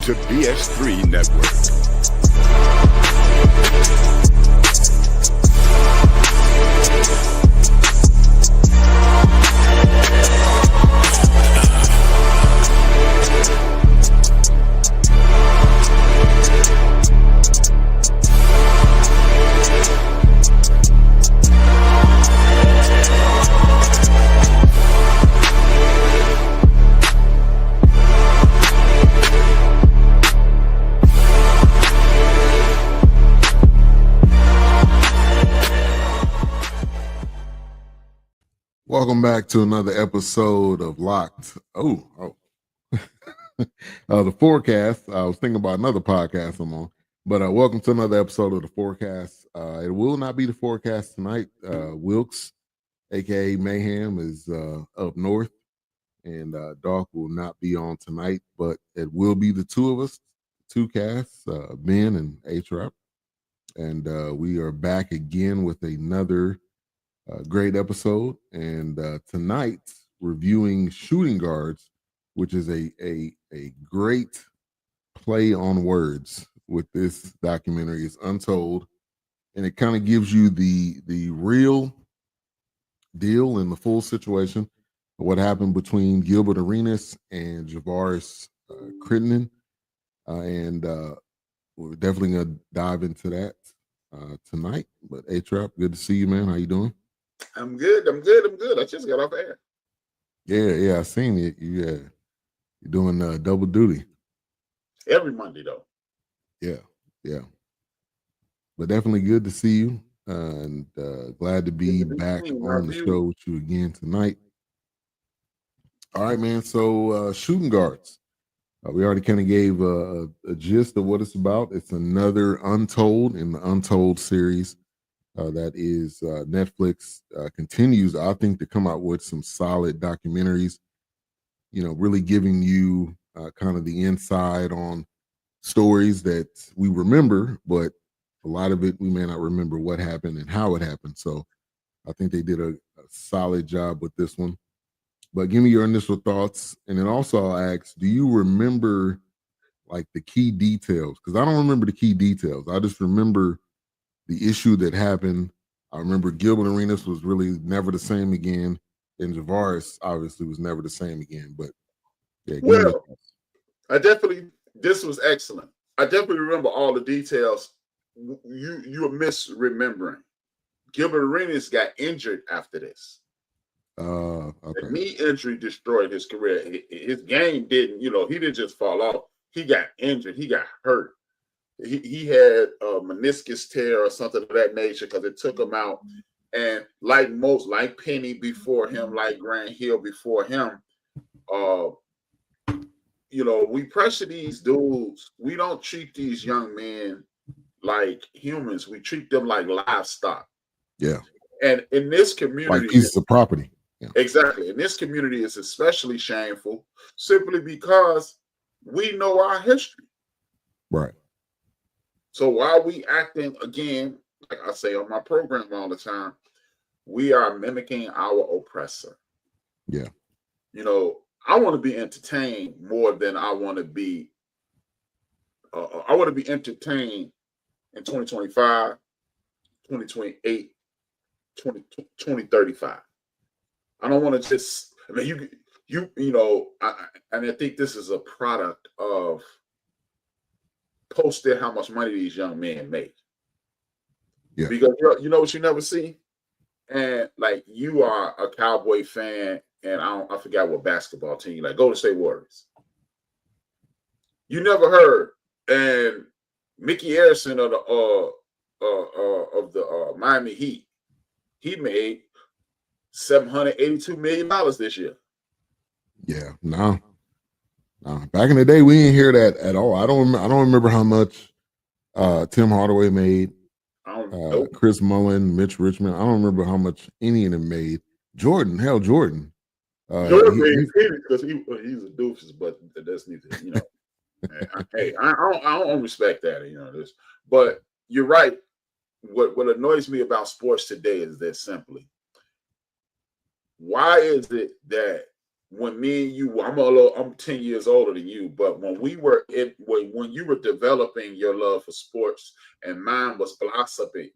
to BS3 Network. Welcome back to another episode of Locked. The Fourcast. I was thinking about another podcast I'm on, but welcome to another episode of the Fourcast. It will not be the Fourcast tonight. Wilkes, aka Mayhem, is up north, and Doc will not be on tonight, but it will be the two of us, two casts, Ben and H-Rap, and we are back again with another great episode, and tonight reviewing Shooting Guards, which is a great play on words with this documentary. It's Untold, and it kind of gives you the real deal and the full situation of what happened between Gilbert Arenas and Javaris Crittenton, and we're definitely gonna dive into that tonight. But A-Trap, good to see you, man. How you doing? I'm good. I just got off air. Yeah, I seen it. You're doing double duty every Monday, though. Yeah. But definitely good to see you, and glad to be back on the show with you again tonight. All right, man. So Shooting Guards. We already kind of gave a gist of what it's about. It's another Untold in the Untold series. That is Netflix continues, I think, to come out with some solid documentaries, really giving you kind of the inside on stories that we remember, but a lot of it we may not remember what happened and how it happened. So I think they did a solid job with this one. But give me your initial thoughts. And then also I'll ask, do you remember like the key details? Because I don't remember the key details. I just remember the issue that happened. I remember Gilbert Arenas was really never the same again, and Javaris obviously was never the same again. But yeah, this was excellent. I definitely remember all the details. You are misremembering. Gilbert Arenas got injured after this. Okay. The knee injury destroyed his career. His game didn't, he didn't just fall off. He got injured. He got hurt. He had a meniscus tear or something of that nature because it took him out. And like Penny before him, like Grant Hill before him, we pressure these dudes. We don't treat these young men like humans. We treat them like livestock. Yeah. And in this community, like pieces of property. Yeah. Exactly. In this community, it's especially shameful simply because we know our history. Right. So while we acting, again, like I say on my program all the time, we are mimicking our oppressor. Yeah. I want to be entertained more than I want to be. I want to be entertained in 2025, 2028, 2035. I don't want to just, and I think this is a product of posted how much money these young men make. Yeah. Because you know what you never see? And like you are a Cowboy fan, and I forgot what basketball team, like Golden State Warriors. You never heard, and Mickey Harrison of the Miami Heat, he made $782 million this year. Yeah, no. Back in the day, we didn't hear that at all. I don't remember how much Tim Hardaway made. Chris Mullin, Mitch Richmond. I don't remember how much any of them made. Jordan. Jordan made because he's a doofus, but that's neither. Hey, I don't respect that. This. But you're right. What annoys me about sports today is that simply, why is it that when me and you, I'm 10 years older than you, but when when you were developing your love for sports and mine was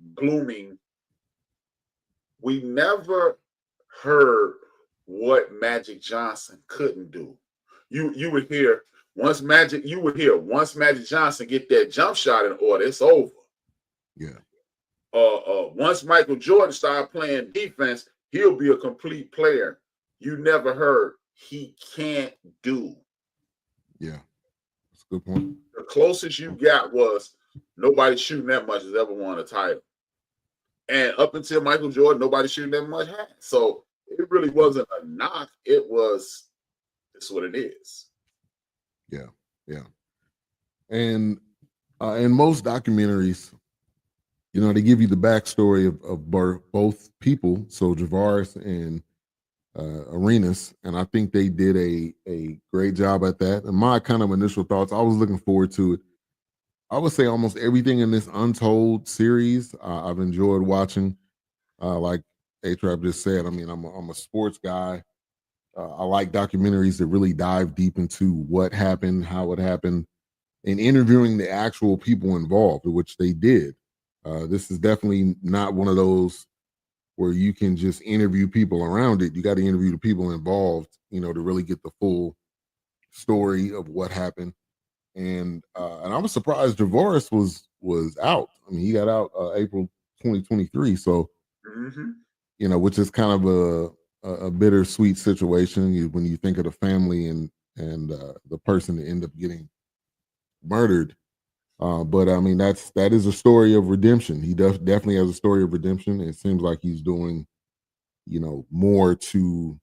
blooming, we never heard what Magic Johnson couldn't do. You would hear once Magic Johnson get that jump shot in order, it's over. Yeah. Once Michael Jordan started playing defense, he'll be a complete player. You never heard he can't do. Yeah. That's a good point. The closest you got was nobody shooting that much has ever won a title. And up until Michael Jordan, nobody shooting that much had. So it really wasn't a knock. It's what it is. Yeah. Yeah. And in most documentaries, you know, they give you the backstory of both people, so Javaris and Arenas, and I think they did a great job at that. And my kind of initial thoughts, I was looking forward to it. I would say almost everything in this Untold series, I've enjoyed watching. Like A-Trap just said, I mean, I'm a sports guy. I like documentaries that really dive deep into what happened, how it happened, and interviewing the actual people involved, which they did. This is definitely not one of those where you can just interview people around it. You got to interview the people involved, you know, to really get the full story of what happened. And I was surprised Javaris was out. I mean, he got out April 2023. So, you know, which is kind of a bittersweet situation when you think of the family and the person that ended up getting murdered. But I mean, that is a story of redemption. He definitely has a story of redemption. It seems like he's doing, you know, more to,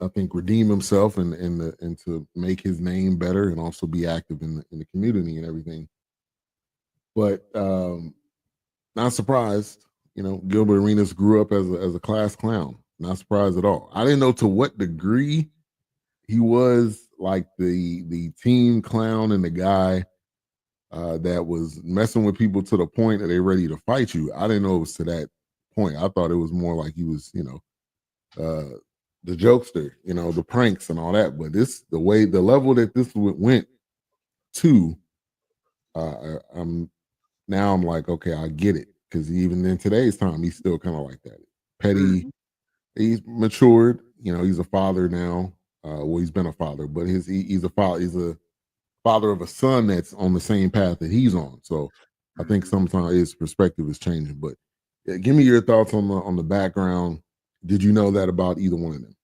I think, redeem himself and to make his name better and also be active in the community and everything. But not surprised, you know, Gilbert Arenas grew up as a class clown. Not surprised at all. I didn't know to what degree he was like the team clown and the guy that was messing with people to the point that they're ready to fight you. I didn't know it was to that point. I thought it was more like he was, you know, the jokester, you know, the pranks and all that. But the level that this went to, I'm like, okay, I get it. Because even in today's time, he's still kind of like that. Petty, he's matured, you know, he's a father now. Well, he's been a father, but he's a father of a son that's on the same path that he's on. So I think sometimes his perspective is changing. But yeah, give me your thoughts on the background. Did you know that about either one of them?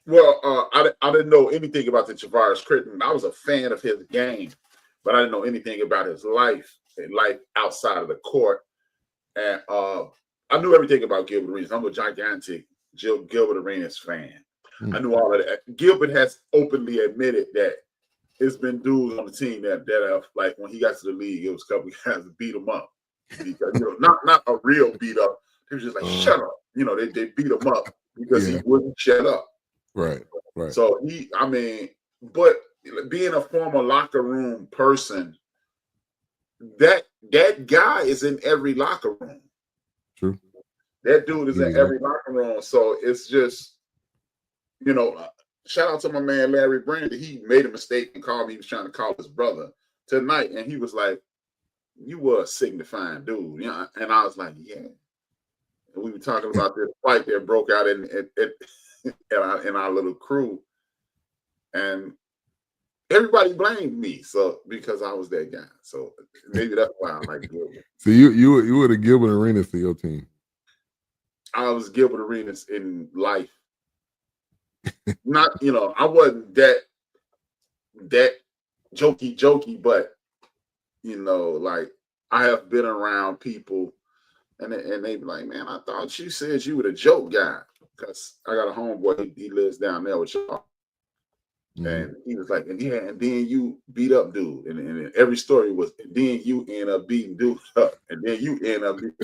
Well, I didn't know anything about the Javaris Critton. I was a fan of his game, but I didn't know anything about his life outside of the court. And I knew everything about Gilbert Arenas. I'm a gigantic Gilbert Arenas fan. I knew all of that. Gilbert has openly admitted that it's been dudes on the team that have, like, when he got to the league, it was a couple of guys that beat him up. Because, you know, not a real beat up. They were just like, shut up. You know, they beat him up because he wouldn't shut up. Right. So but being a former locker room person, that guy is in every locker room. True. That dude is in every locker room. So it's just, you know, shout out to my man Larry Brandy. He made a mistake and called me. He was trying to call his brother tonight, and he was like, "You were a signifying dude," you know. And I was like, "Yeah." And we were talking about this fight that broke out in our little crew, and everybody blamed me because I was that guy. So maybe that's why I like Gilbert. So you were the Gilbert Arenas to your team. I was Gilbert Arenas in life. Not, you know, I wasn't that jokey, but, you know, like, I have been around people and they be like, "Man, I thought you said you were the joke guy," because I got a homeboy, he lives down there with y'all. And he was like, and then you beat up dude. And every story was, and then you end up beating dude up. And then you end up beating.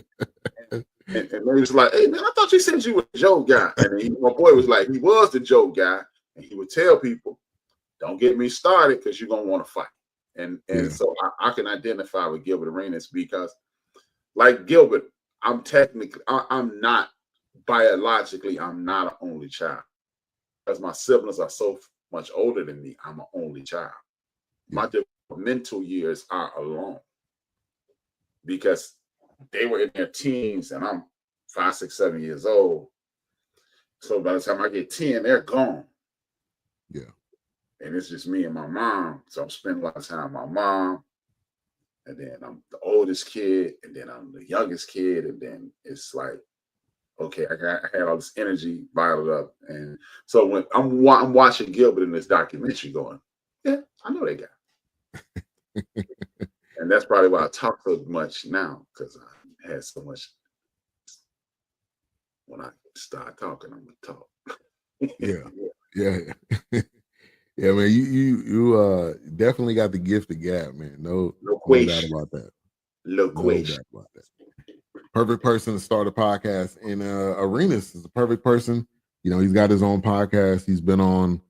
And they was like, "Hey, man, I thought you said you were a joke guy." And then my boy was like, he was the joke guy. And he would tell people, "Don't get me started because you're going to want to fight." And so I can identify with Gilbert Arenas because, like Gilbert, I'm not biologically, I'm not an only child. because my siblings are so much older than me, I'm an only child. My developmental years are alone because they were in their teens and I'm 5, 6, 7 years old. So by the time I get 10, they're gone. Yeah. And it's just me and my mom. So I'm spending a lot of time with my mom. And then I'm the oldest kid. And then I'm the youngest kid. And then it's like, okay, I had all this energy bottled up. And so when I'm watching Gilbert in this documentary going, yeah, I know that guy. And that's probably why I talk so much now, because I had so much. When I start talking, I'm going to talk. Yeah. Yeah, man, you definitely got the gift of gab, man. No doubt about that. No doubt about that. Perfect person to start a podcast. And Arenas is a perfect person. You know, he's got his own podcast. He's been on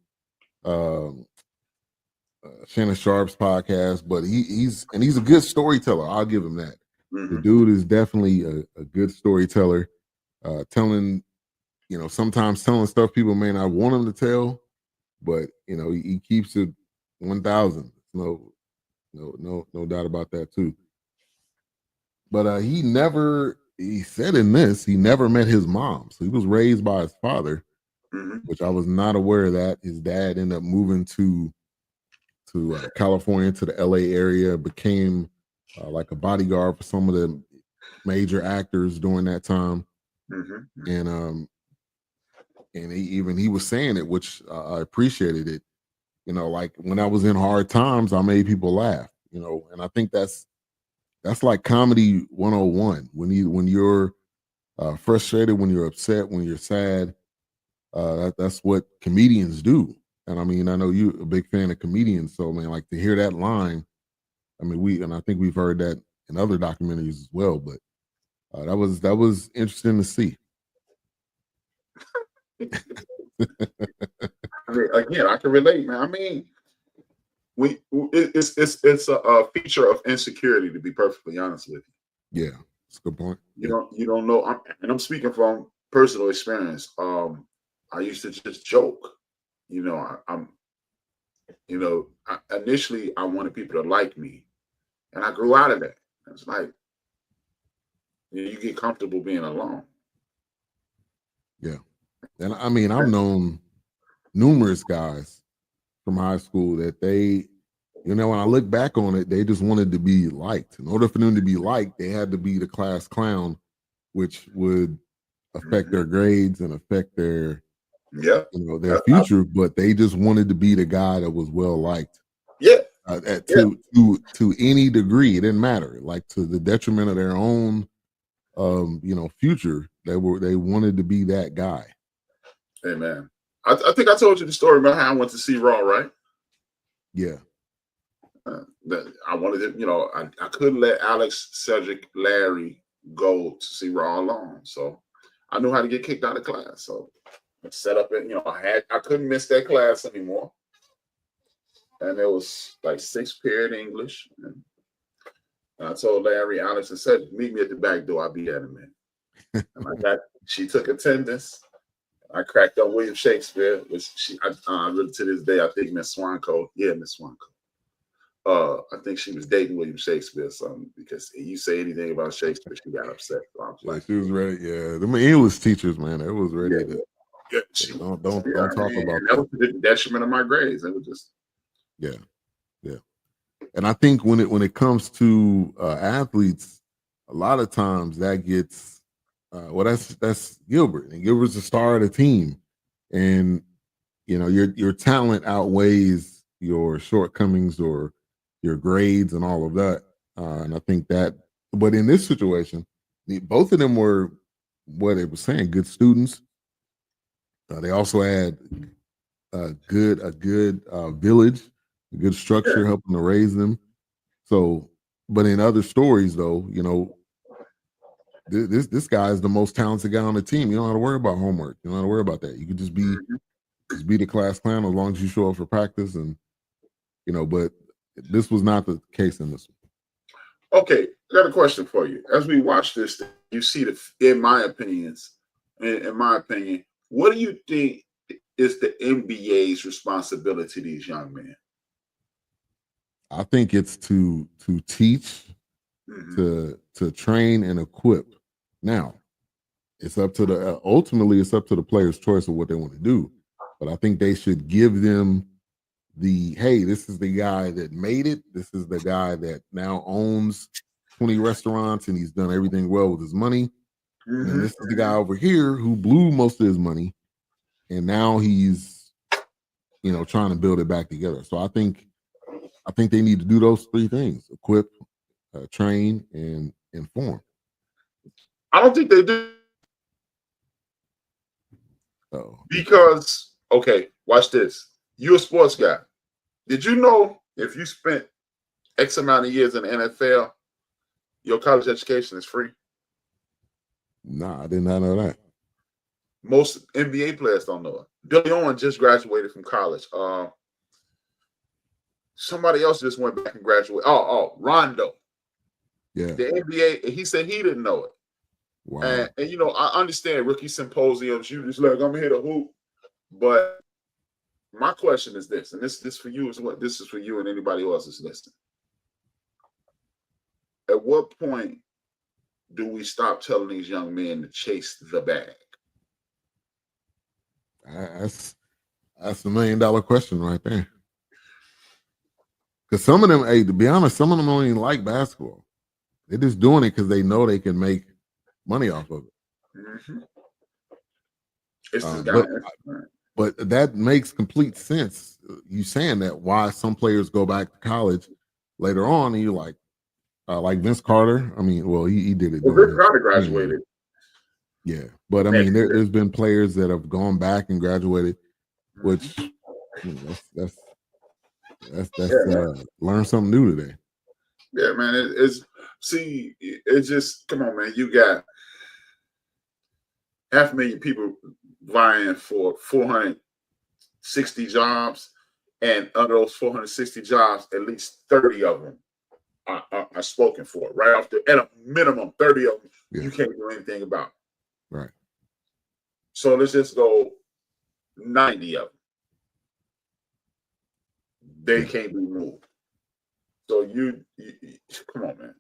Shannon Sharp's podcast, but he's a good storyteller. I'll give him that. Mm-hmm. The dude is definitely a good storyteller. Telling, you know, sometimes telling stuff people may not want him to tell. But you know, he keeps it 1,000. No doubt about that too. But he said in this, he never met his mom. So he was raised by his father, which I was not aware of that. His dad ended up moving to California, to the LA area, became like a bodyguard for some of the major actors during that time. And he was saying it, which I appreciated it. You know, like when I was in hard times, I made people laugh, you know, and I think that's like comedy 101. When you're frustrated, when you're upset, when you're sad, that's what comedians do. And I mean, I know you're a big fan of comedians, so man, like to hear that line, I mean, I think we've heard that in other documentaries as well, but that was interesting to see. I mean, again, I can relate, man. I mean, it's a feature of insecurity, to be perfectly honest with you. Yeah, that's a good point. You don't know, I'm speaking from personal experience. I used to just joke, you know. Initially I wanted people to like me, and I grew out of that. It's like you get comfortable being alone. Yeah, and I mean, I've known numerous guys from high school that they, you know, when I look back on it, they just wanted to be liked. In order for them to be liked, they had to be the class clown, which would affect their grades and affect their, their future. But they just wanted to be the guy that was well liked. To any degree, it didn't matter. Like to the detriment of their own, future. They wanted to be that guy. Hey man, I think I told you the story about how I went to see Raw, right? Yeah. That I wanted to, I couldn't let Alex, Cedric, Larry go to see Raw alone. So I knew how to get kicked out of class. So I set up it, I couldn't miss that class anymore. And it was like 6th period English. And I told Larry, Alex, and Cedric, meet me at the back door. I'll be at a minute. And she took attendance. I cracked up William Shakespeare, which really to this day, I think Miss Swanco. Yeah, Miss Swanco. I think she was dating William Shakespeare or something, because you say anything about Shakespeare, she got upset. So I was like, she was ready. Yeah, the English teachers, man, it was ready to. Yeah, don't talk about that. Was the detriment of my grades. It was just. Yeah. And I think when it comes to athletes, a lot of times that gets that's Gilbert, and Gilbert's the star of the team, and your talent outweighs your shortcomings or your grades and all of that. And I think that, but in this situation, both of them were what they were saying, good students. They also had a good village, a good structure, helping to raise them. So, but in other stories, though, this guy is the most talented guy on the team. You don't have to worry about homework. You don't have to worry about that. You can just be the class clown as long as you show up for practice, and But this was not the case in this one. Okay, I got a question for you. As we watch this, you see in my opinion, what do you think is the NBA's responsibility to these young men? I think it's to teach, to train and equip. Now, it's up to the ultimately it's up to the player's choice of what they want to do. But I think they should give them hey, this is the guy that made it. This is the guy that now owns 20 restaurants and he's done everything well with his money. And this is the guy over here who blew most of his money, and now he's, trying to build it back together. So I think they need to do those three things: equip, train, and inform. I don't think they do. Because, okay, watch this. You're a sports guy. Did you know if you spent X amount of years in the NFL, your college education is free? Nah, I did not know that. Most NBA players don't know it. Billy Owen just graduated from college. Somebody else just went back and graduated. Rondo. Yeah. The NBA, he said he didn't know it. Wow. And I understand rookie symposiums. You just like, I'm here to hoop. But my question is this, and this for you is what this is for you and anybody else is listening. At what point do we stop telling these young men to chase the bag? That's $1 million question right there. Because some of them, to be honest, some of them don't even like basketball. They're just doing it because they know they can make money off of it. It's this guy. But that makes complete sense. You saying that why some players go back to college later on, and you're like Vince Carter. I mean, well, he did it. Well, Vince Carter graduated. Yeah, but I mean, there's been players that have gone back and graduated, which that's learn something new today. Yeah, man. It's just come on, man. You got 500,000 people vying for 460 jobs, and of those 460 jobs, at least 30 of them are spoken for. Right off at a minimum, 30 of them you can't do anything about. Right. So let's just go 90 of them. They can't be moved. So you come on, man.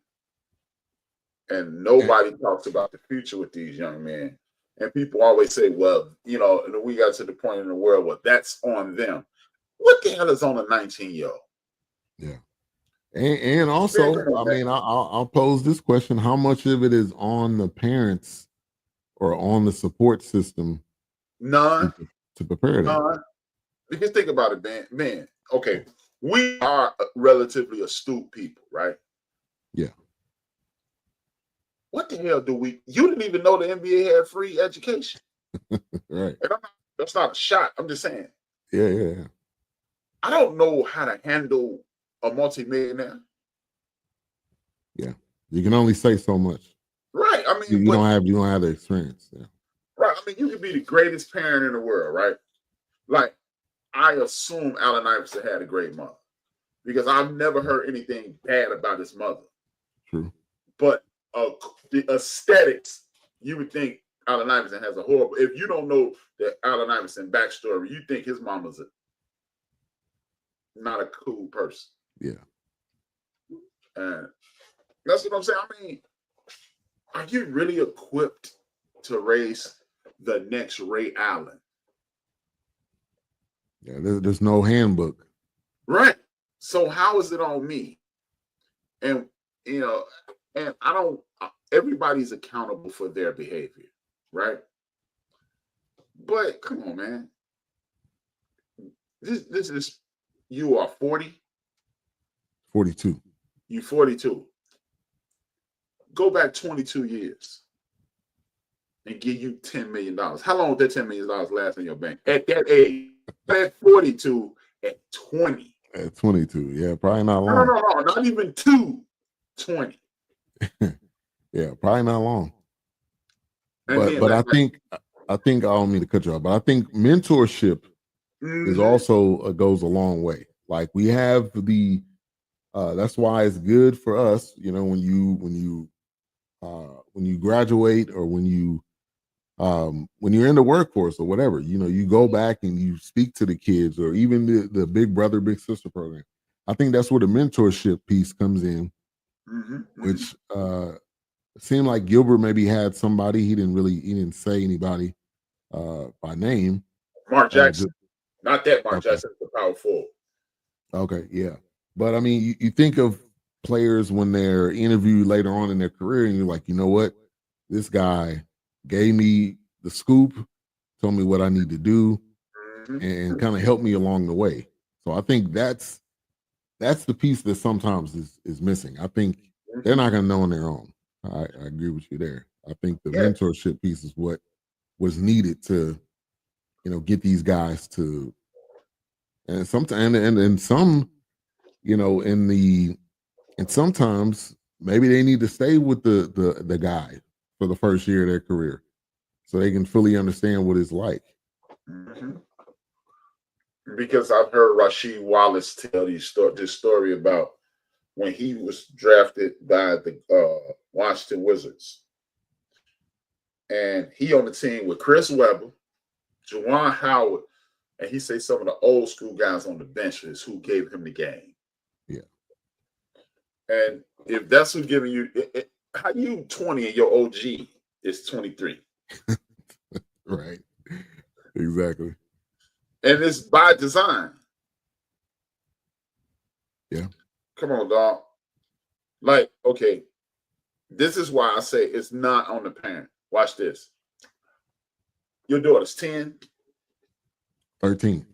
And nobody talks about the future with these young men. And people always say, well, we got to the point in the world where that's on them. What the hell is on a 19-year-old? Yeah. And also, I mean, I'll pose this question. How much of it is on the parents or on the support system? None. To prepare them. None. Because think about it, man. Okay, we are relatively astute people, right? Yeah. What the hell you didn't even know the NBA had free education. Right. And that's not a shot. I'm just saying. Yeah. I don't know how to handle a multimillionaire. Yeah. You can only say so much. Right. I mean, you don't have the experience. Yeah. Right. I mean, you could be the greatest parent in the world, right? Like, I assume Allen Iverson had a great mother because I've never heard anything bad about his mother. True. But the aesthetics, you would think Allen Iverson has a horrible. If you don't know the Allen Iverson backstory, you think his mama's not a cool person. Yeah. And that's what I'm saying. I mean, are you really equipped to raise the next Ray Allen? Yeah, there's no handbook. Right. So how is it on me? And and I don't. Everybody's accountable for their behavior, right? But come on, man. This is you are 40. 42. You 42. Go back 22 years and give you $10 million. How long would that $10 million last in your bank? At that age, at 42, at 20. At 22, yeah, probably not long. No, not even 20. Yeah, probably not long. And but I think I don't mean to cut you off, but I think mentorship is also goes a long way. Like we have that's why it's good for us, when you graduate or when you when you're in the workforce or whatever, you go back and you speak to the kids, or even the big brother, big sister program. I think that's where the mentorship piece comes in, which seemed like Gilbert maybe had somebody. He didn't say anybody by name. Mark Jackson, not that Mark okay. Jackson, the power forward. Okay, yeah, but I mean, you think of players when they're interviewed later on in their career, and you're like, you know what, this guy gave me the scoop, told me what I need to do, and kind of helped me along the way. So I think that's the piece that sometimes is missing. I think they're not going to know on their own. I agree with you there. I think the mentorship piece is what was needed to, get these guys to, and sometimes and some, and sometimes maybe they need to stay with the guy for the first year of their career, so they can fully understand what it's like. Because I've heard Rasheed Wallace tell this story about when he was drafted by the Washington Wizards. And he on the team with Chris Webber, Juwan Howard, and he say some of the old school guys on the benches who gave him the game. Yeah. And if that's who's giving you, how you 20 and your OG is 23? Right. Exactly. And it's by design. Yeah. Come on, dog. Like, okay, this is why I say it's not on the parent. Watch this. Your daughter's 10. 13.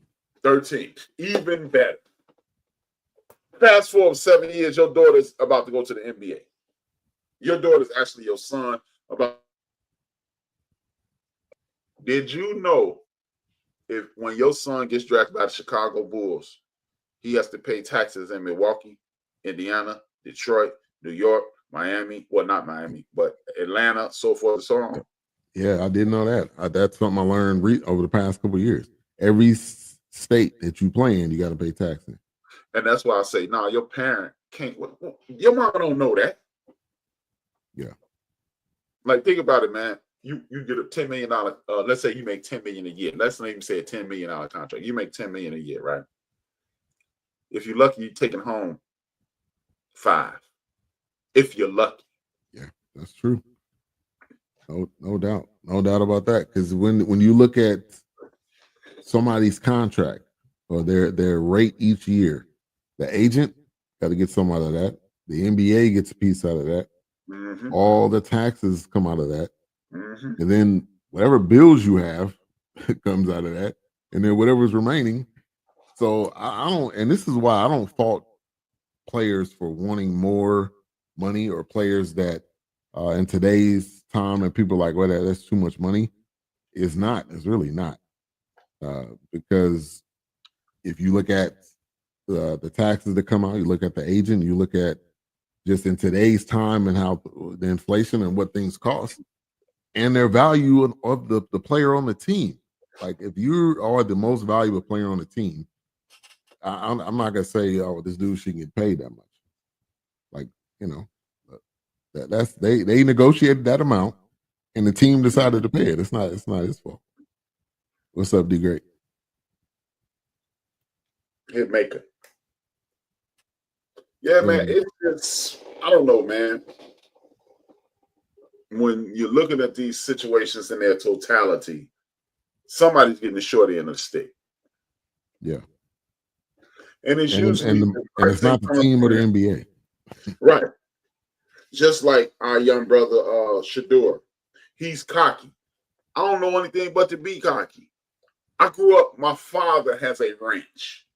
Even better. Fast forward 7 years, your daughter's about to go to the NBA. Your daughter's actually your son. Did you know if when your son gets drafted by the Chicago Bulls, he has to pay taxes in Milwaukee, Indiana, Detroit, New York, Miami? Well, not Miami, but Atlanta, so forth and so on. Yeah, I didn't know that. That's something I learned over the past couple of years. Every state that you play in, you got to pay taxes. And that's why I say, nah, your parent can't. Your mama don't know that. Yeah. Like, think about it, man. You get a $10 million. Let's say you make $10 million a year. Let's not even say a $10 million contract. You make $10 million a year, right? If you're lucky, you're taking home $5. If you're lucky. Yeah, that's true. No doubt about that. Because when you look at somebody's contract or their rate each year, the agent got to get some out of that. The NBA gets a piece out of that. All the taxes come out of that. And then whatever bills you have comes out of that. And then whatever's remaining. So I don't, and this is why I don't fault players for wanting more money, or players that in today's time and people like, well, that's too much money. It's not. It's really not. Because if you look at the taxes that come out, you look at the agent, you look at just in today's time and how the inflation and what things cost, and their value of the player on the team. Like, if you are the most valuable player on the team, I'm not gonna say, oh, this dude shouldn't get paid that much. Like, that's they negotiated that amount, and the team decided to pay it. It's not his fault. What's up, D Great? Hit maker. Yeah, man. It's I don't know, man. When you're looking at these situations in their totality, somebody's getting the short end of the stick. Yeah. And it's usually and it's not the team or the NBA. Right. Just like our young brother Shador. He's cocky. I don't know anything but to be cocky. I grew up, my father has a ranch.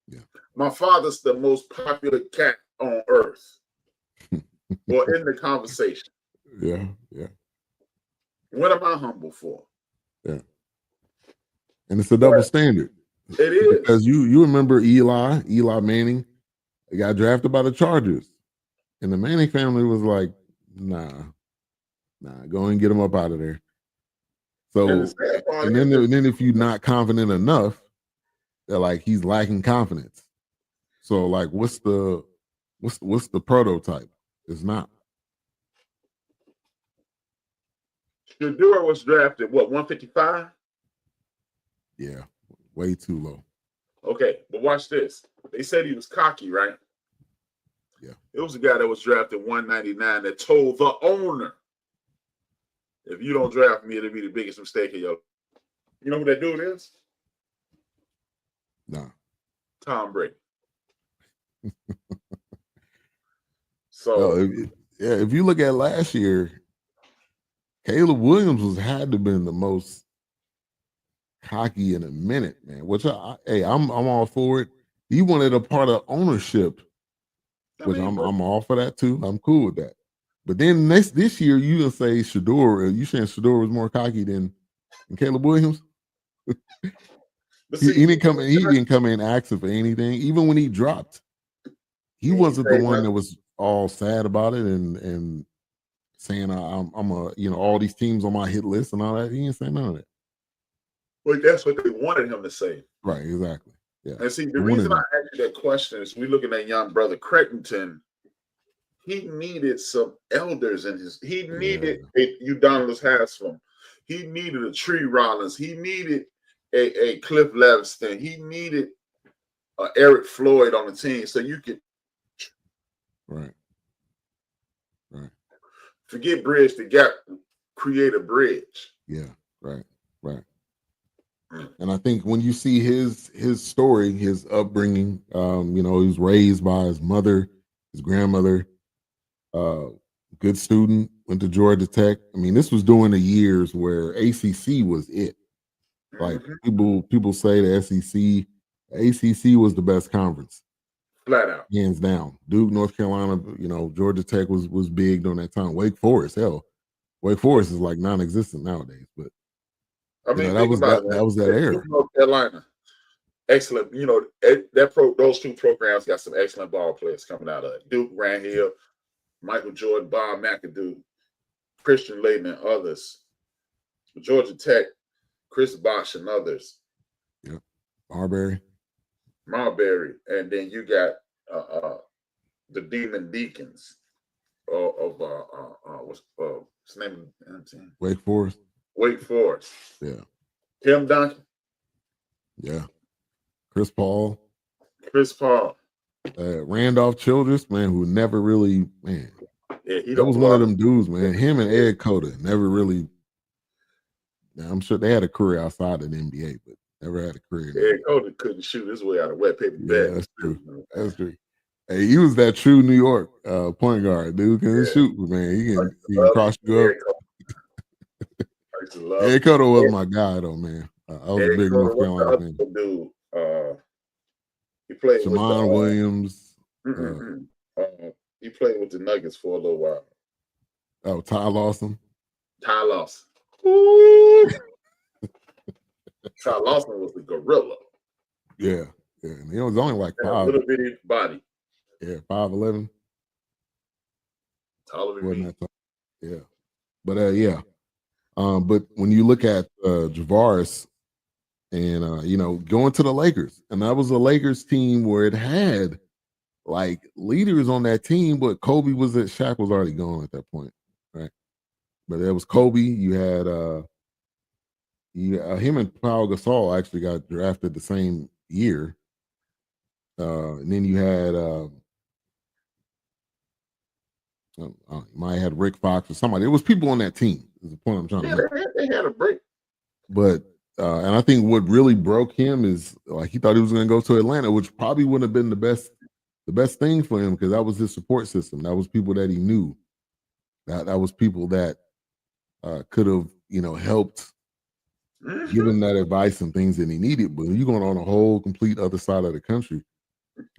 Yeah. My father's the most popular cat on earth. Or in the conversation. Yeah. What am I humble for? Yeah. And it's a double standard. It is. Because you remember Eli Manning, he got drafted by the Chargers. And the Manning family was like, nah, go and get him up out of there. So, and then if you're not confident enough, they're like, he's lacking confidence. So, like, what's the prototype? It's not. Shador was drafted, what, 155? Yeah, way too low. Okay, but watch this. They said he was cocky, right? Yeah. It was a guy that was drafted 199 that told the owner, if you don't draft me, it'll be the biggest mistake of your life. You know who that dude is? Nah. Tom Brady. No, So, if you look at last year, Caleb Williams had to have been the most cocky in a minute, man. Which I'm all for it. He wanted a part of ownership, which I'm all for that too. I'm cool with that. But then this year you gonna say Shador? You saying Shador was more cocky than Caleb Williams? but see, he didn't come in. He didn't come in asking for anything. Even when he dropped, he wasn't the one that was all sad about it and saying I'm a all these teams on my hit list and all that. He didn't say none of that. Well, that's what they wanted him to say. Right, exactly. Yeah. And see, the reason I asked you that question is we looking at young brother Creighton. He needed some elders in his. He needed a Udonis Haslam. He needed a Tree Rollins. He needed a Cliff Leviston. He needed Eric Floyd on the team, so you could right. Forget bridge the gap, create a bridge. Yeah, right. And I think when you see his story, his upbringing, he was raised by his mother, his grandmother, good student, went to Georgia Tech. I mean, this was during the years where ACC was it. Like people say the SEC, ACC was the best conference, flat out, hands down. Duke, North Carolina, Georgia Tech was big during that time. Wake Forest is like non-existent nowadays, but I mean, that was that era. North Carolina, excellent. Those two programs got some excellent ball players coming out of it. Duke, Grant Hill, Michael Jordan, Bob McAdoo, Christian Layton, and others. Georgia Tech, Chris Bosh and others. Yep. Marbury, and then you got the Demon Deacons of what's his name? Wake Forest. Yeah. Tim Duncan. Yeah. Chris Paul. Randolph Childress, man, who never really, man. Yeah, that was one of them dudes, man. Him and Ed Cota never really. I'm sure they had a career outside of the NBA, but never had a career. Ed Cota couldn't shoot his way out of wet paper bag. That's true. Hey, he was that true New York point guard, dude. Couldn't shoot, man. He can cross you up. Ed Cota was my guy, though, man. I was a big North Carolina fan. Dude, he played Shammond Williams. He played with the Nuggets for a little while. Oh, Ty Lawson. Ty Lawson was the gorilla. Yeah. And he was only like 5. Little bitty body. Yeah, 5'11". Taller than me. Yeah. But but when you look at Javaris and going to the Lakers, and that was a Lakers team where it had like leaders on that team, but Kobe Shaq was already gone at that point, right? But there was Kobe. You had him and Pau Gasol actually got drafted the same year. And then you had might have had Rick Fox or somebody. It was people on that team. Is the point I'm trying to make. They had a break. But and I think what really broke him is like he thought he was going to go to Atlanta, which probably wouldn't have been the best thing for him because that was his support system. That was people that he knew. That was people that could have helped give him that advice and things that he needed. But when you're going on a whole complete other side of the country,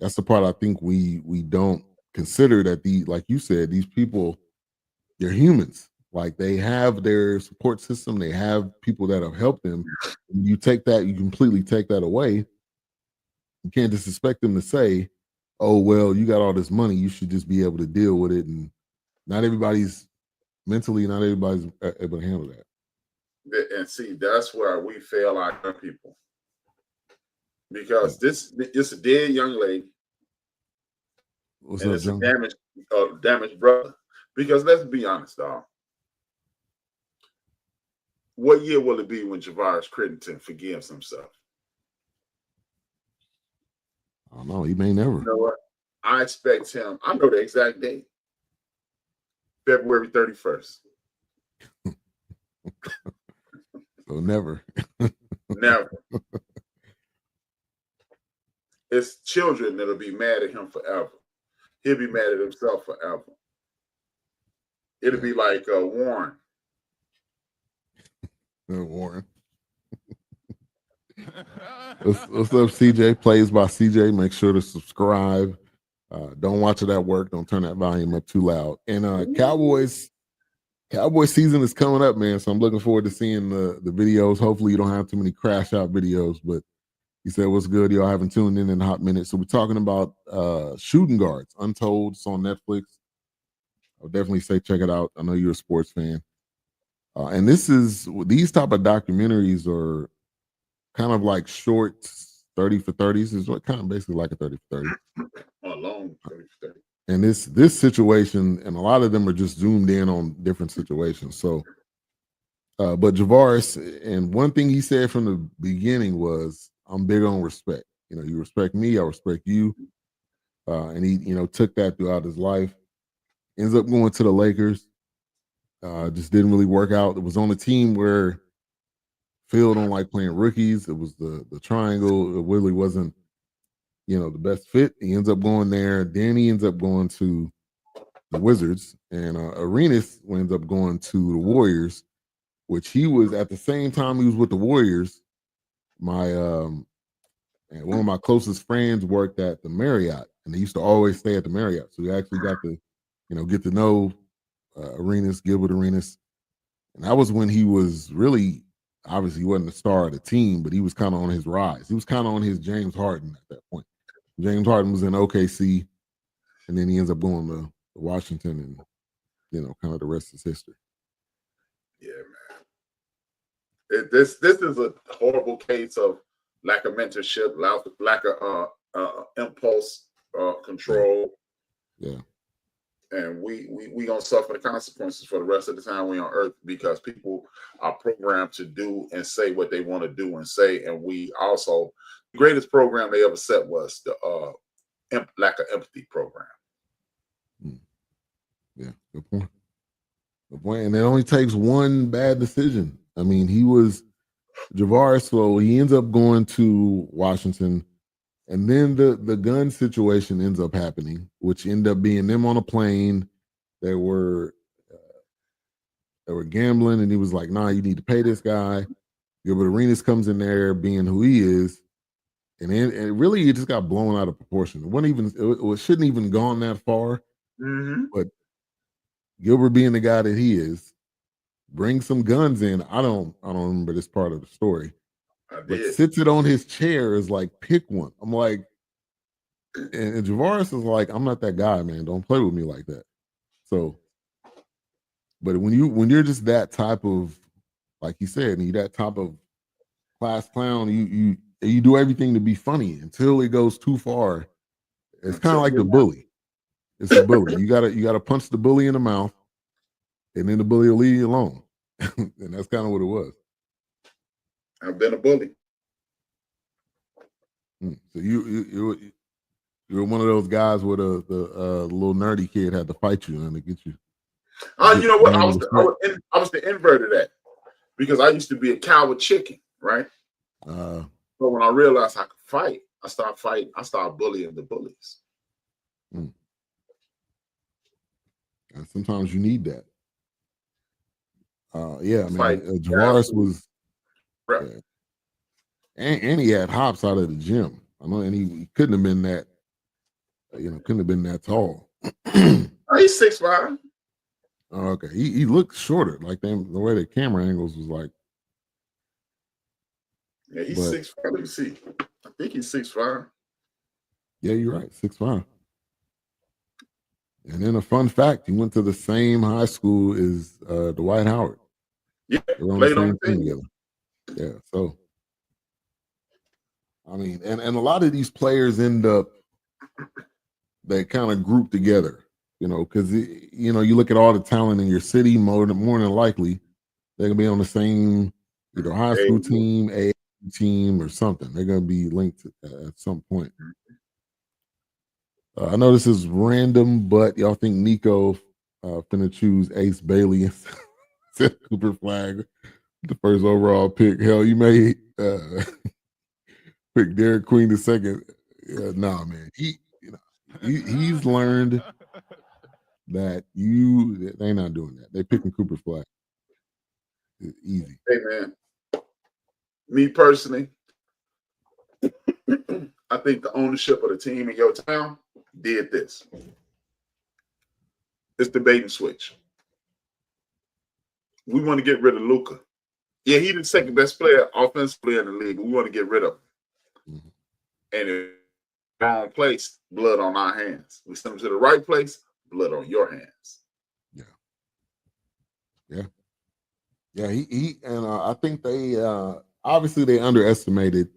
that's the part I think we don't consider that like you said, these people, they're humans. Like they have their support system. They have people that have helped them. You completely take that away. You can't just expect them to say, oh, well, you got all this money. You should just be able to deal with it. And not everybody's able to handle that. And see, that's where we fail our young people. Because this is a dead young lady. What's and up, it's John? a damaged brother. Because let's be honest, dog. What year will it be when Javaris Crittenton forgives himself? I don't know. He may never. You know what? I expect him. I know the exact date. February 31st. So never. Never. It's children that'll be mad at him forever. He'll be mad at himself forever. It'll be like Warren. Warren. What's up, CJ? Plays by CJ. Make sure to subscribe. Don't watch it at work. Don't turn that volume up too loud. And Cowboys season is coming up, man. So I'm looking forward to seeing the videos. Hopefully you don't have too many crash out videos, but he said, what's good? Y'all haven't tuned in a hot minute. So we're talking about Shooting Guards, Untold. It's on Netflix. I'll definitely say check it out. I know you're a sports fan. And these type of documentaries are kind of like short 30 for 30s. Is what kind of basically like a 30 for 30. A long 30 for 30. And this situation, and a lot of them are just zoomed in on different situations. So, but Javaris, and one thing he said from the beginning was, I'm big on respect. You know, you respect me, I respect you. And he, took that throughout his life. Ends up going to the Lakers. Just didn't really work out. It was on a team where Phil don't like playing rookies. It was the triangle. It really wasn't, the best fit. He ends up going there. Then he ends up going to the Wizards. And Arenas ends up going to the Warriors, which he was at the same time he was with the Warriors. And one of my closest friends worked at the Marriott, and they used to always stay at the Marriott. So we actually got to, get to know Gilbert Arenas. And that was when he was really, obviously he wasn't the star of the team, but he was kind of on his rise. He was kind of on his James Harden at that point. James Harden was in OKC, and then he ends up going to Washington, and, kind of the rest is history. Yeah, man. This is a horrible case of lack of mentorship, lack of impulse control. Yeah. And we gonna suffer the consequences for the rest of the time we on Earth, because people are programmed to do and say what they want to do and say. And we also, the greatest program they ever set was the lack of empathy program. Yeah, good point. Good point. And it only takes one bad decision. I mean, Javaris, so he ends up going to Washington, and then the gun situation ends up happening, which ended up being them on a plane. They were gambling, and he was like, "Nah, you need to pay this guy." Gilbert Arenas comes in there being who he is, and then it just got blown out of proportion. It wasn't even. It shouldn't even gone that far. Mm-hmm. But Gilbert, being the guy that he is, brings some guns in. I don't remember this part of the story. But sits it on his chair is like, pick one. I'm like, and Javaris is like, I'm not that guy, man. Don't play with me like that. So, but when you're just that type of, like you said, you that type of class clown, you do everything to be funny until it goes too far. It's kind of like the bully. It's a bully. You gotta punch the bully in the mouth, and then the bully will leave you alone. And that's kind of what it was. I've been a bully. So you're one of those guys where the little nerdy kid had to fight you and to get you. You know what? I was the invert of that, because I used to be a coward chicken, right? But when I realized I could fight, I started fighting. I started bullying the bullies. And sometimes you need that. Yeah, man. Javaris was, right. And he had hops out of the gym. I know, and he couldn't have been that, couldn't have been that tall. He's 6'5". Oh, okay. He looked shorter, like the way the camera angles was like. Yeah, he's 6'5". Let me see. I think he's 6'5". Yeah, you're right, 6'5". And then a fun fact: he went to the same high school as Dwight Howard. Yeah, they were on the same team together. Yeah, so I mean, and a lot of these players end up, they kind of group together, because you look at all the talent in your city. More than likely, They're gonna be on the same either high school team, A team, or something. They're gonna be linked at some point. I know this is random, but y'all think Nico finna choose Ace Bailey instead of Cooper Flag, the first overall pick? Hell, you may pick Derek Queen the second. Nah, man. He's learned that they not doing that. They picking Cooper Flag. It's easy. Hey man, me personally, I think the ownership of the team in your town did this. It's the bait and switch. We want to get rid of Luka. Yeah, he's the second best player offensively in the league. We want to get rid of him. Mm-hmm. And if wrong place, blood on our hands. We send him to the right place, blood on your hands. Yeah. He and I think they obviously they underestimated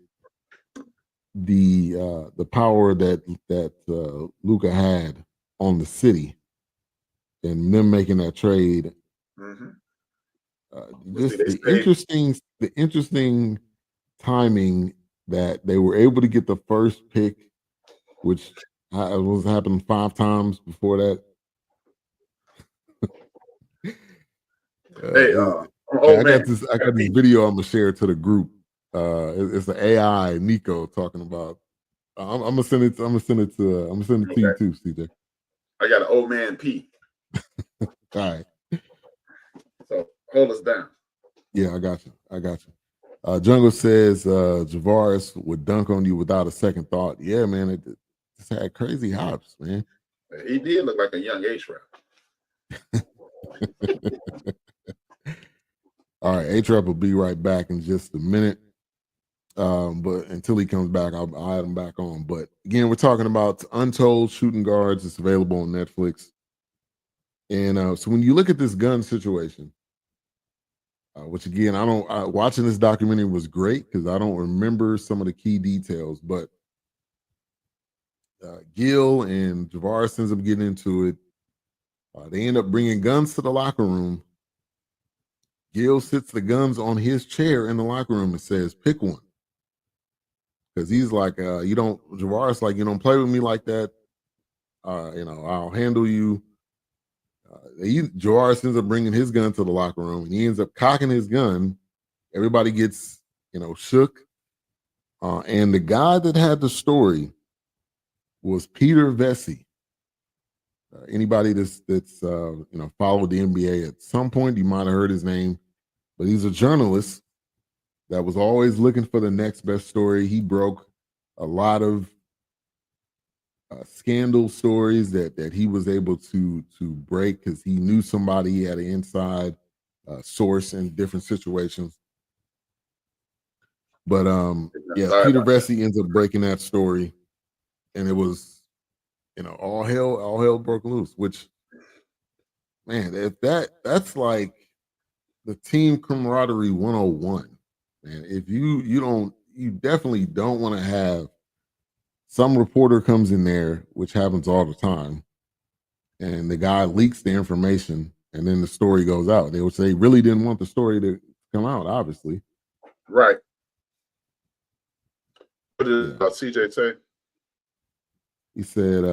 the power that Luka had on the city, and them making that trade. Mm-hmm. Just the interesting timing that they were able to get the first pick, which was happened 5 times before that. I got this video I'm gonna share to the group. It's an AI Nico talking about. I'm gonna send it. I'm gonna send it to you too, CJ. I got an old man P. All right. So hold us down. Yeah, I got you. Jungle says Javaris would dunk on you without a second thought. Yeah, man, it just had crazy hops, man. He did look like a young A-Trap. All right, A-Trap will be right back in just a minute. But until he comes back, I'll add him back on. But again, we're talking about Untold Shooting Guards. It's available on Netflix. And so when you look at this gun situation, which again, watching this documentary was great because I don't remember some of the key details, but Gil and Javaris ends up getting into it. They end up bringing guns to the locker room. Gil sits the guns on his chair in the locker room and says, pick one. Because he's like, Javaris like, you don't play with me like that. I'll handle you. Javaris ends up bringing his gun to the locker room, and he ends up cocking his gun. Everybody gets, shook. And the guy that had the story was Peter Vesey. Anybody that's followed the NBA at some point, you might have heard his name, but he's a journalist that was always looking for the next best story. He broke a lot of scandal stories that he was able to break because he knew somebody. He had an inside source in different situations. But Peter Vesey ends up breaking that story, and it was all hell broke loose. Which, man, if that's like the team camaraderie 101, man. If you definitely don't want to have some reporter comes in there, which happens all the time, and the guy leaks the information, and then the story goes out. They would say really didn't want the story to come out, obviously. Right. What did CJ say? He said,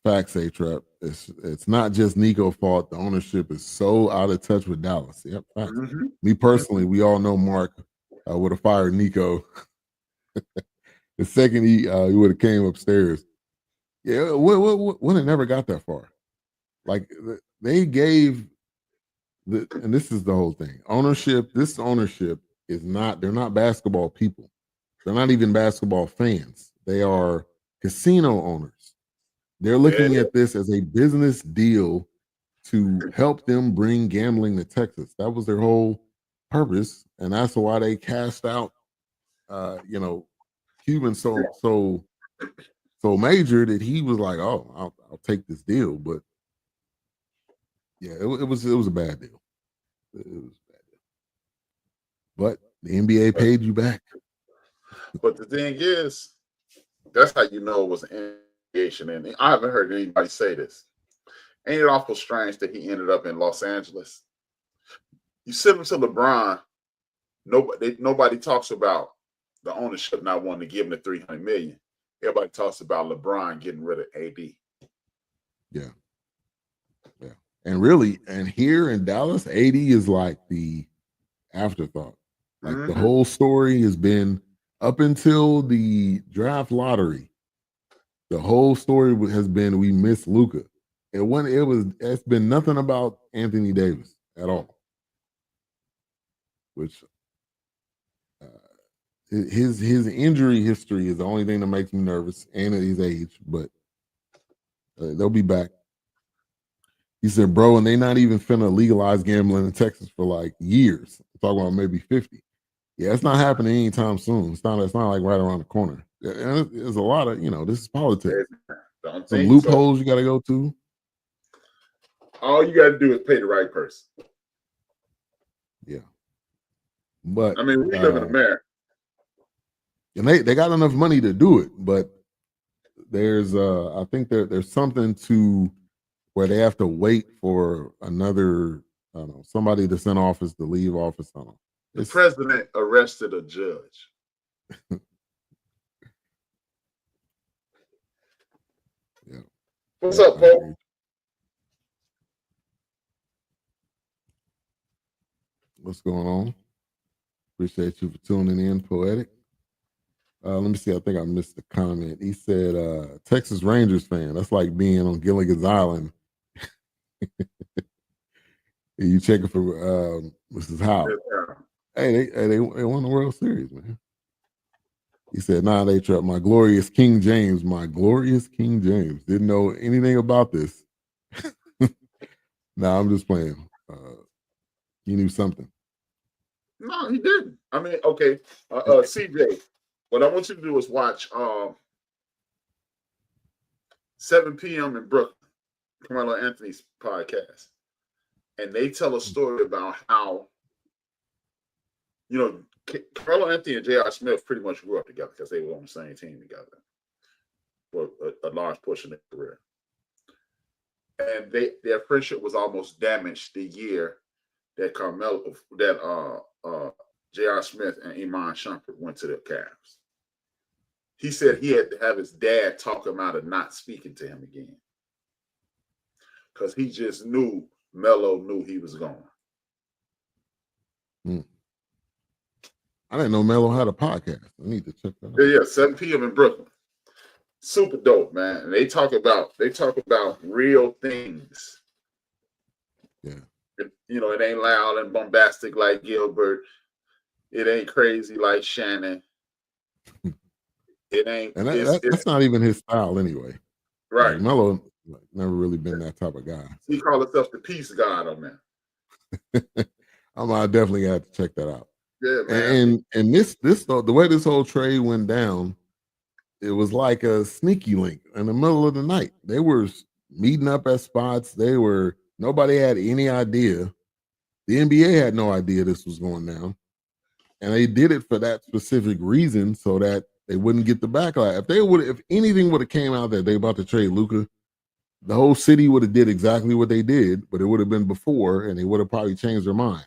facts, A-Trap. It's not just Nico's fault. The ownership is so out of touch with Dallas. Yep, facts. Mm-hmm. Me personally, we all know Mark would have fired Nico. The second he would have came upstairs. Yeah, would have never got that far. Like they gave and this is the whole thing. This ownership is not, they're not basketball people. They're not even basketball fans. They are casino owners. They're looking at this as a business deal to help them bring gambling to Texas. That was their whole purpose, and that's why they cast out, Cuban so major that he was like, "Oh, I'll take this deal." But yeah, it was a bad deal. It was a bad deal. But the NBA paid you back. But the thing is, that's how you know it was an investigation. And I haven't heard anybody say this. Ain't it awful strange that he ended up in Los Angeles? You send him to LeBron. Nobody talks about the ownership not wanting to give him the $300 million. Everybody talks about LeBron getting rid of AD. Yeah. And really, and here in Dallas, AD is like the afterthought. Like the whole story has been up until the draft lottery. The whole story has been we miss Luka. It's been nothing about Anthony Davis at all. Which his injury history is the only thing that makes me nervous, and at his age. But they'll be back. He said, "Bro, and they not even finna legalize gambling in Texas for like years. I'm talking about maybe 50. Yeah, it's not happening anytime soon. It's not like right around the corner. And there's a lot of, this is politics. Some loopholes you got to go to. All you got to do is pay the right person. Yeah. But I mean, we live in America. And they got enough money to do it, but there's I think there's something to where they have to wait for another, I don't know, somebody that's in office to leave office. I don't know. The president arrested a judge. Yeah. What's up, Paul? What's going on? Appreciate you for tuning in, Poetic. Let me see. I think I missed the comment. He said, Texas Rangers fan. That's like being on Gilligan's Island. You checking for Mrs. Howe. Hey, they won the World Series, man. He said, nah, they trapped my glorious King James. Didn't know anything about this. Nah, I'm just playing. He knew something. No, he didn't. I mean, okay. CJ, what I want you to do is watch 7 p.m. in Brooklyn, Carmelo Anthony's podcast. And they tell a story about how, Carmelo Anthony and J.R. Smith pretty much grew up together because they were on the same team together for a large portion of their career. And their friendship was almost damaged the year that J.R. Smith and Iman Shumpert went to the Cavs. He said he had to have his dad talk him out of not speaking to him again because he just knew Melo knew he was going. I didn't know Melo had a podcast. I need to check that out. Yeah, 7 p.m. in Brooklyn. Super dope, man. And they talk about real things. Yeah. It ain't loud and bombastic like Gilbert. It ain't crazy like Shannon. It ain't. And that's not even his style anyway. Right. Like, Melo never really been that type of guy. He called himself the peace god on that. I definitely have to check that out. Yeah, man. And this the way this whole trade went down, it was like a sneaky link in the middle of the night. They were meeting up at spots. Nobody had any idea. The NBA had no idea this was going down. And they did it for that specific reason so that they wouldn't get the backlash. If anything would have came out that they about to trade Luka, the whole city would have did exactly what they did, but it would have been before, and they would have probably changed their mind.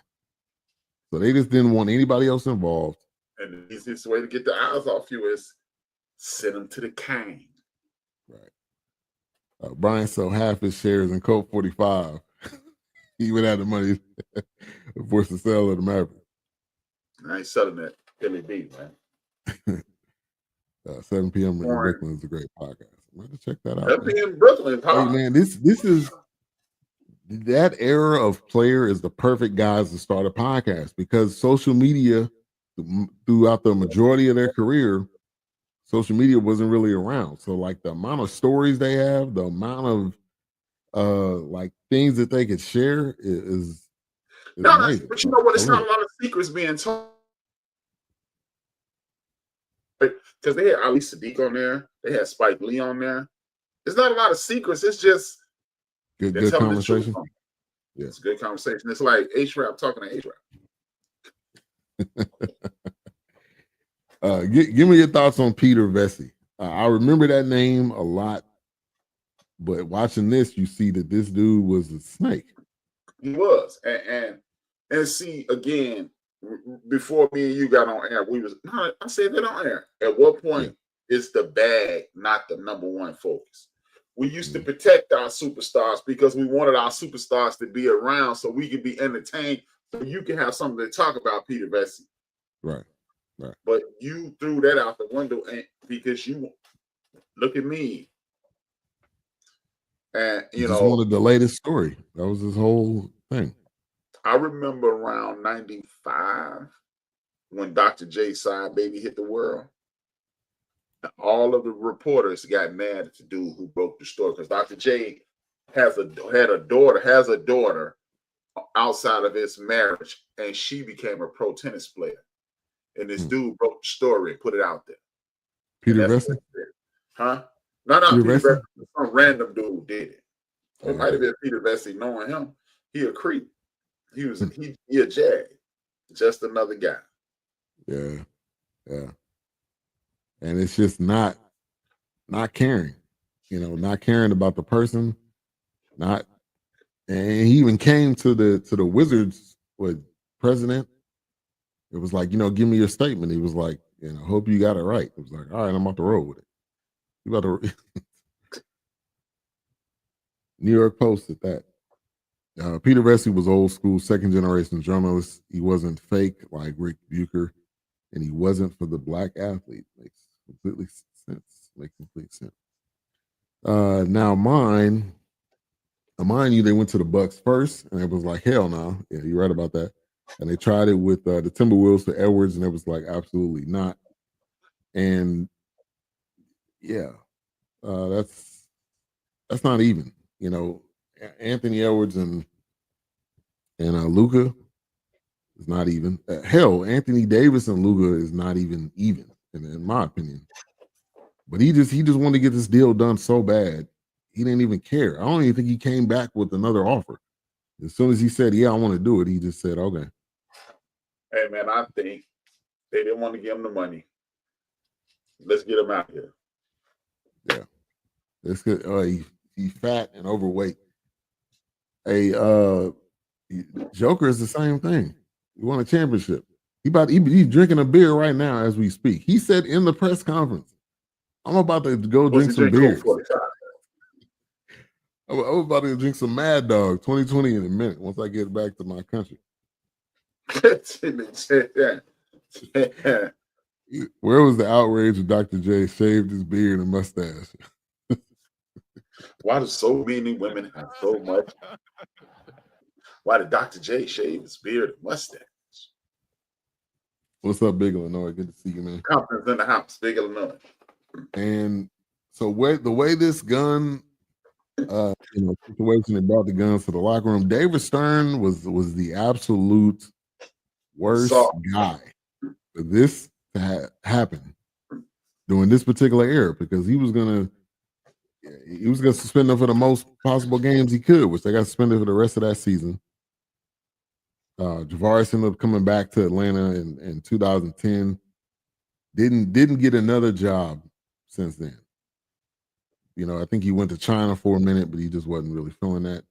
So they just didn't want anybody else involved. And the easiest way to get the eyes off you is send them to the king. Right. Brian sold half his shares in Colt 45. He would have the money forced to sell at the Mavericks. I ain't selling that Philly beat, man. 7 p.m. in Brooklyn is a great podcast. I'm going to check that out. 7 p.m. in Brooklyn. Hey, man, this is that era of player is the perfect guys to start a podcast because social media throughout the majority of their career, social media wasn't really around. So like the amount of stories they have, the amount of like things that they could share is amazing. But you know what? It's not a lot of secrets being told. Because they had Ali Sadiq on there, they had Spike Lee on there. There's not a lot of secrets. It's just good conversation. Yeah. It's a good conversation. It's like H-Rap talking to H-Rap. Give me your thoughts on Peter Vesey. I remember that name a lot, but watching this, you see that this dude was a snake. He was, and And see, again, before me and you got on air, I said that on air. At what point is the bag not the number one focus? We used to protect our superstars because we wanted our superstars to be around so we could be entertained, so you can have something to talk about, Peter Vesey. Right. But you threw that out the window because you look at me. And you just wanted the latest story. That was his whole thing. I remember around 95 when Dr. J Side Baby hit the world. All of the reporters got mad at the dude who broke the story because Dr. J has a daughter outside of his marriage, and she became a pro tennis player. And this dude broke the story and put it out there. Peter Vesey? Huh? No, Peter Peter Vesey? Vesey. Some random dude did it. It might have been Peter Vesey. Knowing him, he a creep. He a jag. Just another guy. Yeah. And it's just not caring, not caring about the person, and he even came to the Wizards with president. It was like, give me your statement. He was like, hope you got it right. It was like, all right, I'm about to roll with it. You about to New York Post at that. Peter Vesey was old school, second generation journalist. He wasn't fake like Rick Bucher, and he wasn't for the black athlete. Makes complete sense. Now mind you, they went to the Bucks first, and it was like, hell no. Yeah, you're right about that. And they tried it with the Timberwolves for Edwards, and it was like, absolutely not. And yeah, that's not even. Anthony Edwards and Luka is not even. Hell, Anthony Davis and Luka is not even in my opinion. But he just wanted to get this deal done so bad, he didn't even care. I don't even think he came back with another offer. As soon as he said, "Yeah, I want to do it," he just said, "Okay." Hey man, I think they didn't want to give him the money. Let's get him out here. Yeah, it's good. He's fat and overweight. Hey, Joker is the same thing. He won a championship. He's drinking a beer right now as we speak. He said in the press conference, "I'm about to go drink some beers. I'm about to drink some Mad Dog 2020 in a minute once I get back to my country." Where was the outrage when Dr. J shaved his beard and mustache? Why do so many women have so much? Why did Dr. J shave his beard and mustache? What's up, Big Illinois? Good to see you, man. Confidence in the house, Big Illinois. And so the way this gun situation that brought the guns to the locker room, David Stern was the absolute worst guy for this to happen during this particular era, because he was gonna suspend them for the most possible games he could, which they got suspended for the rest of that season. Javaris ended up coming back to Atlanta in 2010. Didn't get another job since then. I think he went to China for a minute, but he just wasn't really feeling that.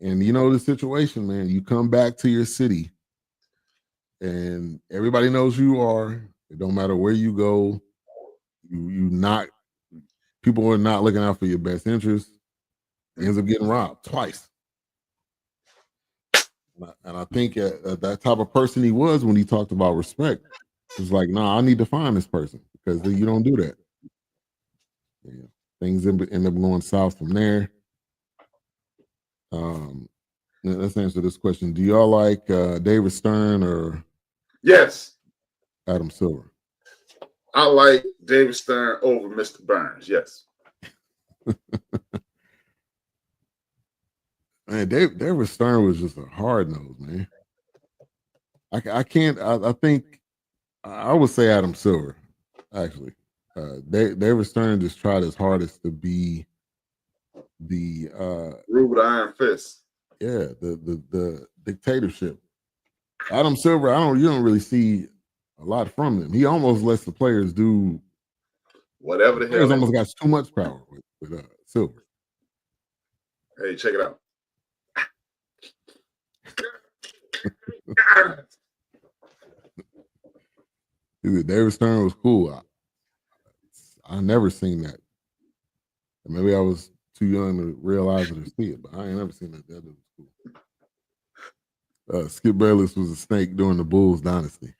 And the situation, man, you come back to your city and everybody knows who you are. It don't matter where you go. People are not looking out for your best interests. He ends up getting robbed twice. And I think that type of person he was when he talked about respect, was like, nah, I need to find this person, because you don't do that. Yeah. Things end up going south from there. Let's answer this question. Do y'all like David Stern or yes, Adam Silver? I like David Stern over Mr. Burns. Yes. Man, David Stern was just a hard nose, man. I can't. I think I would say Adam Silver, actually. David Stern just tried his hardest to be the rule with iron fist. Yeah, the dictatorship. Adam Silver, you don't really see a lot from him. He almost lets the players do whatever the hell. Players almost got too much power with Silver. Hey, check it out. Dude, David Stern was cool. I never seen that. Maybe I was too young to realize it or see it, but I ain't never seen that. That was cool. Skip Bayless was a snake during the Bulls dynasty.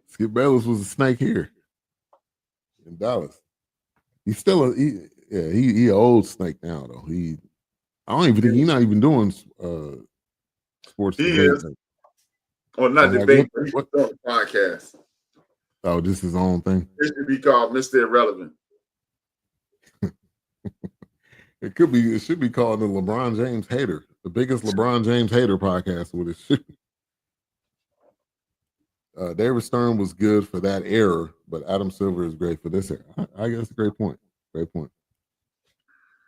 Skip Bayless was a snake here in Dallas. He's still he an old snake now though. I don't even think he's not even doing sports He debate. is. Or not debate, but he's on the podcast. Oh, this is his own thing. It should be called Mr. Irrelevant. It should be called the LeBron James Hater, the biggest LeBron James Hater podcast. What it should be. David Stern was good for that era, but Adam Silver is great for this era. I guess a great point. Great point.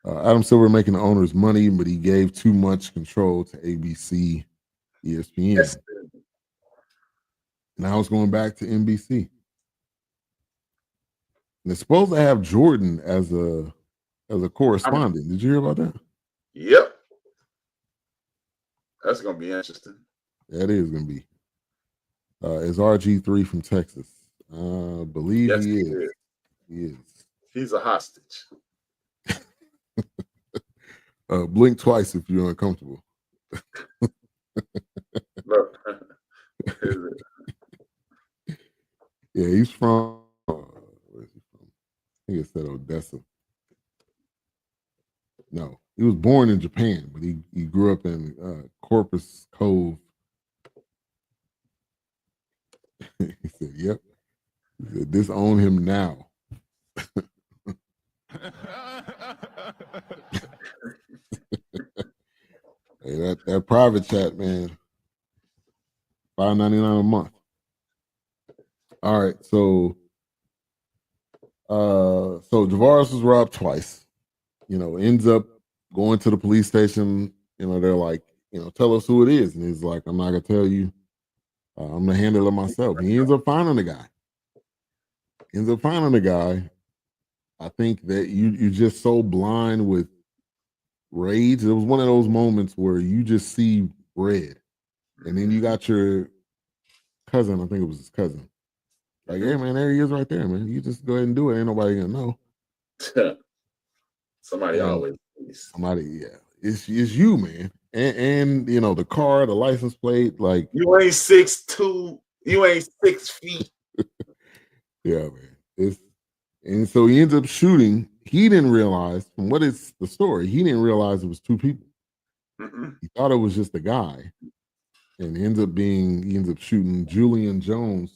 Adam Silver making the owners money, but he gave too much control to ABC, ESPN. Yes. Now it's going back to NBC. And they're supposed to have Jordan as a correspondent. Did you hear about that? Yep. That's going to be interesting. That is going to be. Is RG3 from Texas? I believe yes, he is. He is. He's a hostage. Blink twice if you're uncomfortable. Look. Yeah, he's from. Where is he from? I think it said Odessa. No, he was born in Japan, but he grew up in Corpus Cove. He said, "Yep." He said, "Disown him now." Hey, that private chat, man. $5.99 a month. All right, so Javaris was robbed twice. Ends up going to the police station. They're like, tell us who it is, and he's like, I'm not gonna tell you. I'm gonna handle it myself. He ends up finding the guy. I think that you're just so blind with rage. It was one of those moments where you just see red, and then you got your cousin. I think it was his cousin. Like, hey man, there he is right there, man. You just go ahead and do it. Ain't nobody gonna know. Somebody always. Somebody, yeah. It's you, man. And the car, the license plate, like you ain't 6'2", you ain't 6 feet. Yeah, man. And so he ends up shooting. He didn't realize, from what is the story, he didn't realize it was two people. Mm-mm. He thought it was just a guy. And he ends up shooting Julian Jones.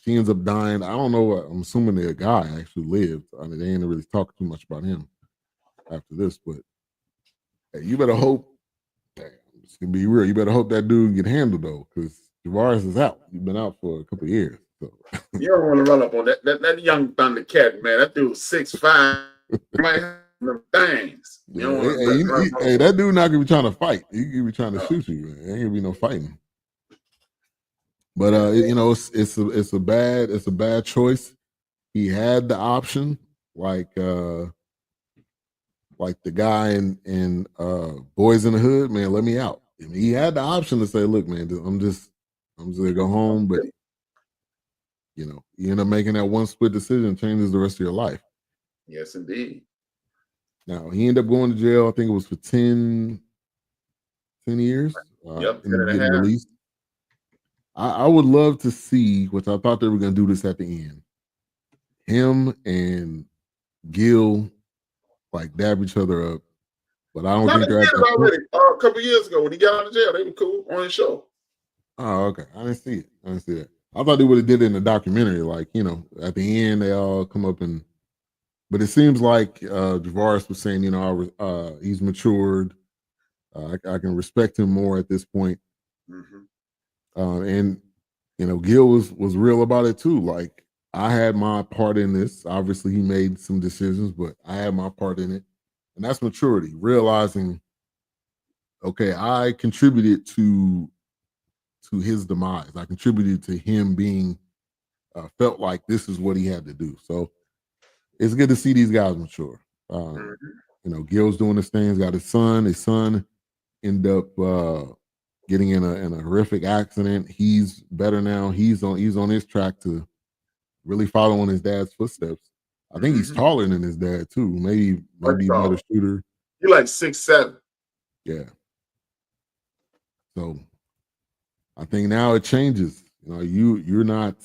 She ends up dying. I don't know. I'm assuming the guy actually lived. I mean, they ain't really talk too much about him after this, but hey, you better hope. It's gonna be real. You better hope that dude get handled though, because Javaris is out. He's been out for a couple of years. So. You don't want to run up on that young Thundercat, man. That dude's 6'5". Might have them things. Hey, that dude not gonna be trying to fight. He gonna be trying to shoot you. Man. Ain't gonna be no fighting. But it's a bad choice. He had the option, like the guy in Boys in the Hood, man, let me out. I mean, he had the option to say, look, man, I'm just gonna go home, but you end up making that one split decision, changes the rest of your life. Yes, indeed. Now he ended up going to jail. I think it was for 10 years. Yep, and getting released. I would love to see, which I thought they were going to do this at the end, him and Gil like dab each other up, but I don't think they're at that already. A couple years ago when he got out of jail, they were cool on his show. Oh, okay. I didn't see it. I thought they would have did it in the documentary, like at the end they all come up and. But it seems like Javaris was saying, he's matured. I can respect him more at this point. Mm-hmm. And Gil was real about it too. Like, I had my part in this. Obviously, he made some decisions, but I had my part in it, and that's maturity. Realizing, okay, I contributed to his demise. I contributed to him being felt like this is what he had to do. So it's good to see these guys mature. Gil's doing his thing. He's got his son. end up getting in a horrific accident. He's better now. He's on his track to really follow in his dad's footsteps. I think he's taller than his dad too. Maybe a better shooter. You're like 6'7". Yeah. So I think now it changes. You know, you're not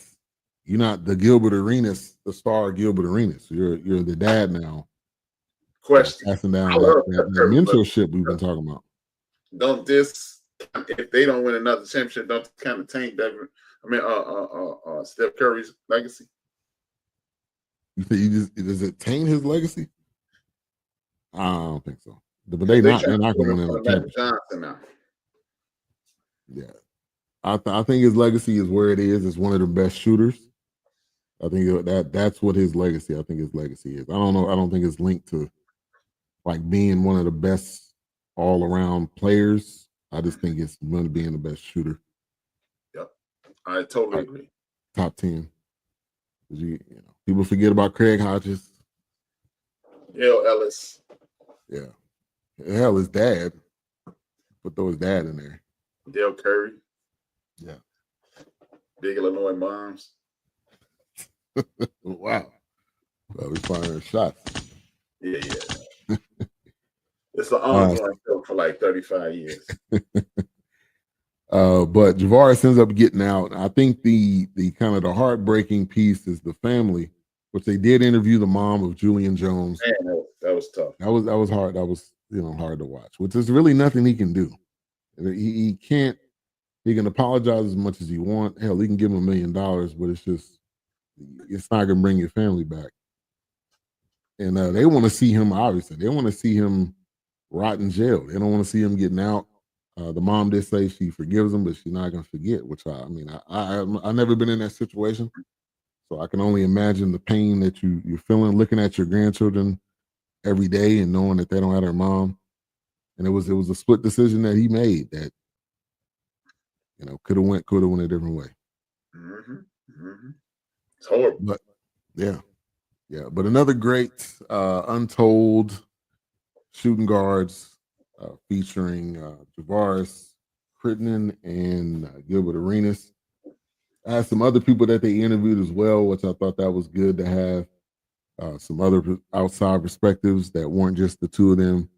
the Gilbert Arenas, the star Gilbert Arenas. You're the dad now. Question. Passing down that mentorship we've been talking about. Don't this, if they don't win another championship, don't kind of taint Steph Curry's legacy? You think does it taint his legacy? I don't think so. But they're not going to win another championship. Now. Yeah. I think his legacy is where it is. It's one of the best shooters. I think that's what his legacy. I think his legacy is. I don't know. I don't think it's linked to like being one of the best all around players. I just think it's going to being the best shooter. Yep, I totally agree. Top 10. You know, people forget about Craig Hodges. Hell, Ellis. Yeah, hell, his dad. Throw his dad in there. Dale Curry. Yeah. Big Illinois moms. Wow. Well, we're firing shots. Yeah. It's the arms show for like 35 years. But Javaris ends up getting out. I think the kind of the heartbreaking piece is the family, which they did interview the mom of Julian Jones. Man, that was tough. That was hard. That was hard to watch. Which is really nothing he can do. He can't. He can apologize as much as he wants. Hell, he can give him $1 million, but it's not gonna bring your family back. And they want to see him. Obviously, they want to see him rot in jail. They don't want to see him getting out. The mom did say she forgives him, but she's not gonna forget. Which I've never been in that situation, so I can only imagine the pain that you're feeling looking at your grandchildren every day and knowing that they don't have their mom. And it was a split decision that he made that could have went a different way. It's horrible. But yeah. But another great Untold shooting guards featuring Javaris Crittenden and Gilbert Arenas. I had some other people that they interviewed as well, which I thought that was good to have some other outside perspectives that weren't just the two of them.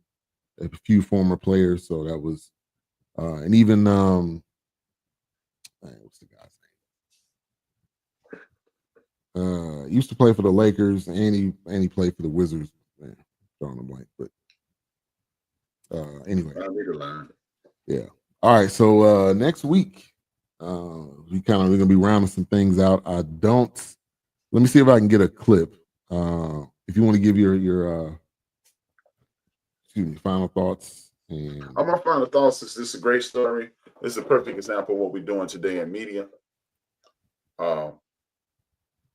A few former players, so that was, and even what's the guy's name? Used to play for the Lakers, and he played for the Wizards. Man, drawing a blank, but anyway. Yeah. All right. So next week, we're gonna be rounding some things out. Let me see if I can get a clip. If you want to give your final thoughts. My final thoughts is this is a great story. This is a perfect example of what we're doing today in media.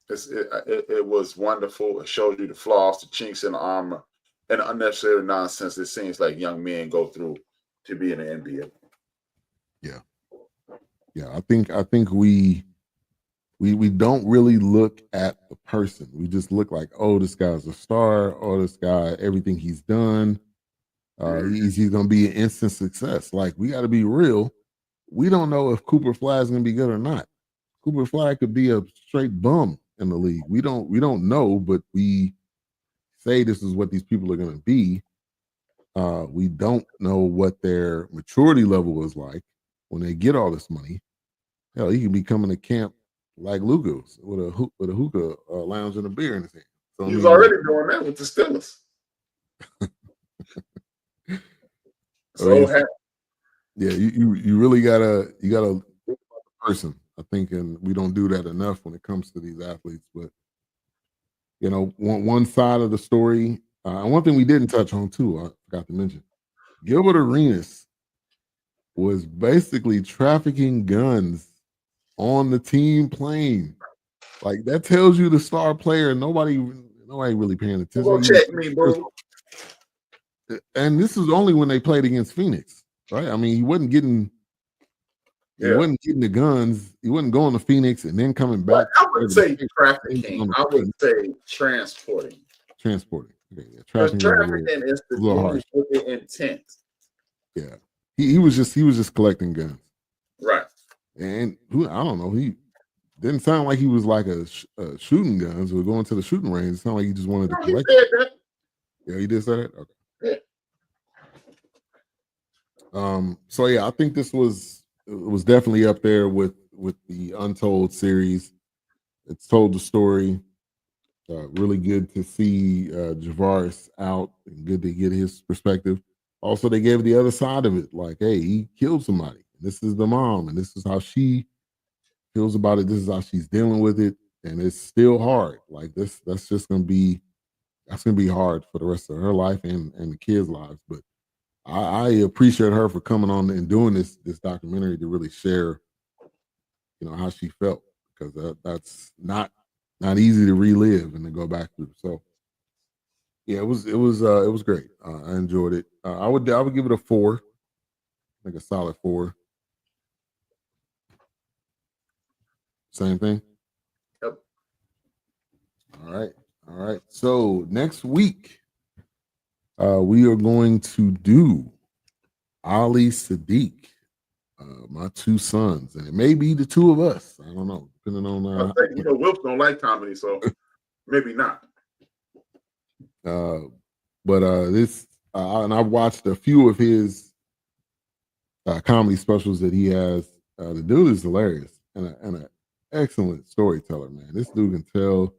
It was wonderful. It showed you the flaws, the chinks in the armor, and the unnecessary nonsense that seems like young men go through to be in the NBA. Yeah. I think we don't really look at the person. We just look like, oh, this guy's a star. Oh, this guy, everything he's done. He's going to be an instant success. Like, we got to be real. We don't know if Cooper Flag is going to be good or not. Cooper Flag could be a straight bum in the league. We don't know, but we say this is what these people are going to be. We don't know what their maturity level is like when they get all this money. Hell, he can be coming to camp like Luka with a hookah lounge and a beer in his hand. So, he was already doing that with the Steelers. You really gotta think about the person. I think, and we don't do that enough when it comes to these athletes. But one side of the story, and one thing we didn't touch on too, I forgot to mention, Gilbert Arenas was basically trafficking guns on the team plane. Like, that tells you the star player. Nobody really paying attention. Go check me, bro. And this is only when they played against Phoenix, right? I mean, he wasn't getting the guns. He wasn't going to Phoenix and then coming back. I wouldn't say trafficking. I would say transporting. Okay, yeah. Trafficking is the doing with the intent. Yeah. he was just collecting guns. Right. And I don't know, he didn't sound like he was like a shooting guns or going to the shooting range. It sounded like he just wanted to collect. He said that. Yeah, he did say that. Okay. Yeah. So yeah, I think it was definitely up there with the Untold series. It's told the story. Really good to see Javaris out and good to get his perspective. Also, they gave the other side of it, like, hey, he killed somebody. This is the mom, and this is how she feels about it. This is how she's dealing with it, and it's still hard. Like that's gonna be hard for the rest of her life and the kids' lives. But I appreciate her for coming on and doing this documentary to really share, how she felt, because that's not easy to relive and to go back through. So yeah, it was great. I enjoyed it. I would give it a 4, like a solid 4. Same thing. Yep. All right. So next week, we are going to do Ali Sadiq, my 2 sons, and it may be the 2 of us. I don't know, depending on. Wilps don't like comedy, so maybe not. But this, and I've watched a few of his comedy specials that he has. The dude is hilarious and an excellent storyteller, man. This dude can tell.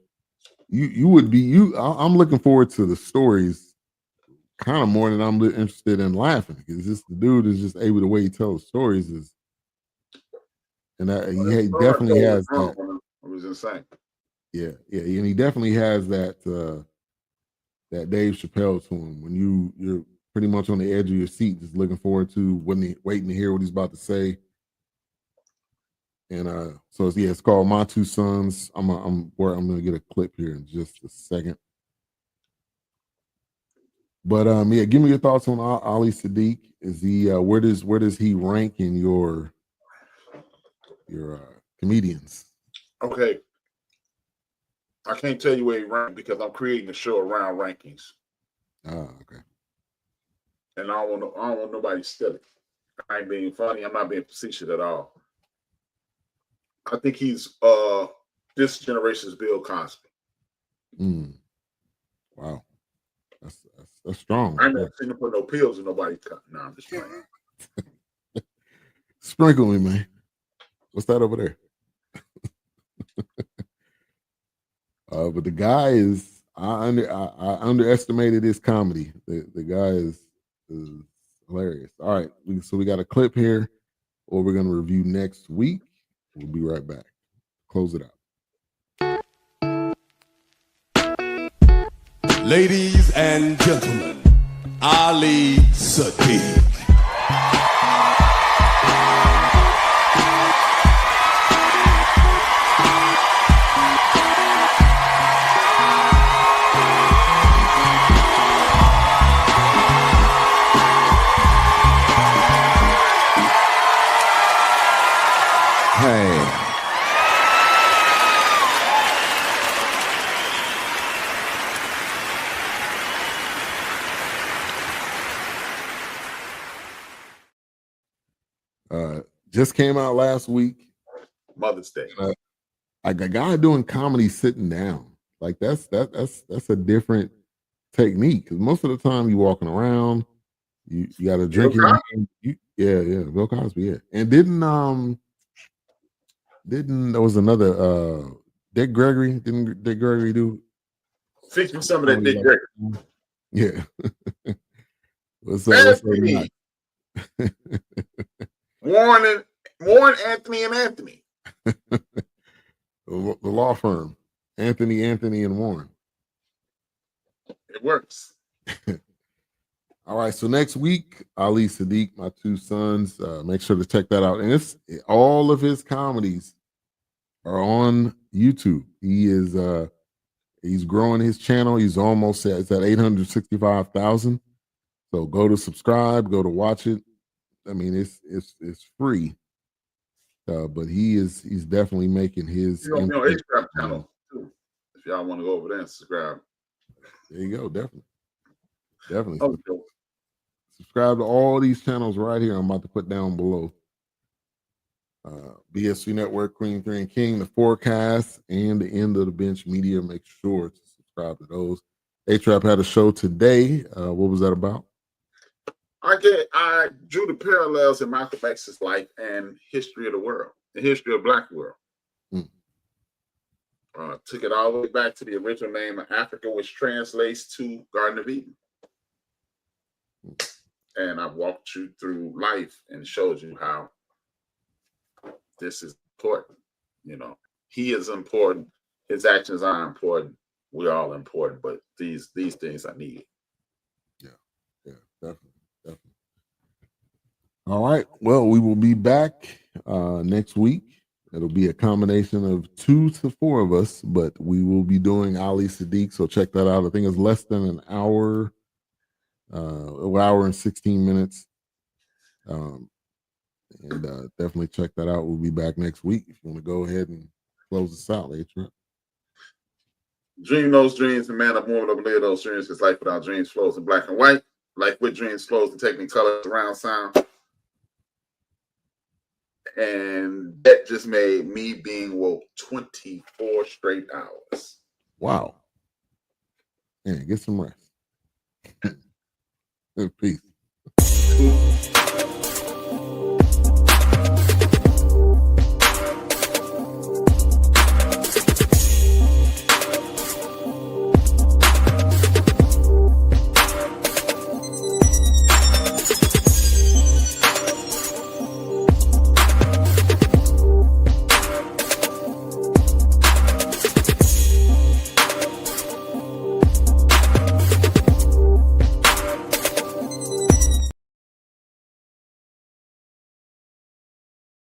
I'm looking forward to the stories kind of more than I'm interested in laughing, because the dude is just able, the way he tells stories is, and he definitely has that. It was insane. Yeah, and he definitely has that that Dave Chappelle to him, when you're pretty much on the edge of your seat, just looking forward to waiting to hear what he's about to say. And so it's called My 2 Sons. I'm gonna get a clip here in just a second. But yeah, give me your thoughts on Ali Sadiq. Is he where does he rank in your comedians? Okay. I can't tell you where he ranked because I'm creating a show around rankings. Okay. And I don't want nobody stealing. I ain't being funny. I'm not being facetious at all. I think he's this generation's Bill Cosby. Wow. That's strong. I ain't never seen him put no pills in nobody's cup. No, I'm just playing. Sprinkle me, man. What's that over there? But the guy is, I underestimated his comedy. The guy is hilarious. All right, so we got a clip here, or we're gonna review next week. We'll be right back. Close it out. Ladies and gentlemen, Ali Sadiq. Just came out last week. Mother's Day. Like a guy doing comedy sitting down. Like that's a different technique, because most of the time you walking around, you got a drink in your hand. Yeah, Bill Cosby. Yeah, and didn't there was another Dick Gregory? Didn't Dick Gregory do? Fix me some of that Dick Gregory. Yeah. what's up? Warren, Anthony, and Anthony. The law firm, Anthony, and Warren. It works. All right, so next week, Ali Sadiq, My 2 Sons. Make sure to check that out. And all of his comedies are on YouTube. He is he's growing his channel. He's almost at 865,000. So go to subscribe, go to watch it. I mean, it's free. But he's definitely making his. You know, Instagram channel too. If y'all want to go over there and subscribe. There you go, definitely. Okay. subscribe to all these channels right here. I'm about to put down below. BSC Network, Queen 3 and King, the Fourcast, and the End of the Bench Media. Make sure to subscribe to those. A-Trap had a show today. What was that about? I drew the parallels in Malcolm X's life and history of the world, the history of Black world. Took it all the way back to the original name of Africa, which translates to Garden of Eden. And I walked you through life and showed you how this is important. You know, he is important. His actions are important. We're all important, but these things are needed. Yeah, definitely. All right. Well, we will be back next week. It'll be a combination of 2 to 4 of us, but we will be doing Ali Sadiq. So check that out. I think it's less than an hour, hour and 16 minutes. And definitely check that out. We'll be back next week. If you want to go ahead and close this out, A-Trap. Dream those dreams, and man, I'm woman to believe those dreams, because life without dreams flows in black and white. Life with dreams flows in technicolor surround sound. And that just made me being woke 24 straight hours. Wow. Man, get some rest. Peace.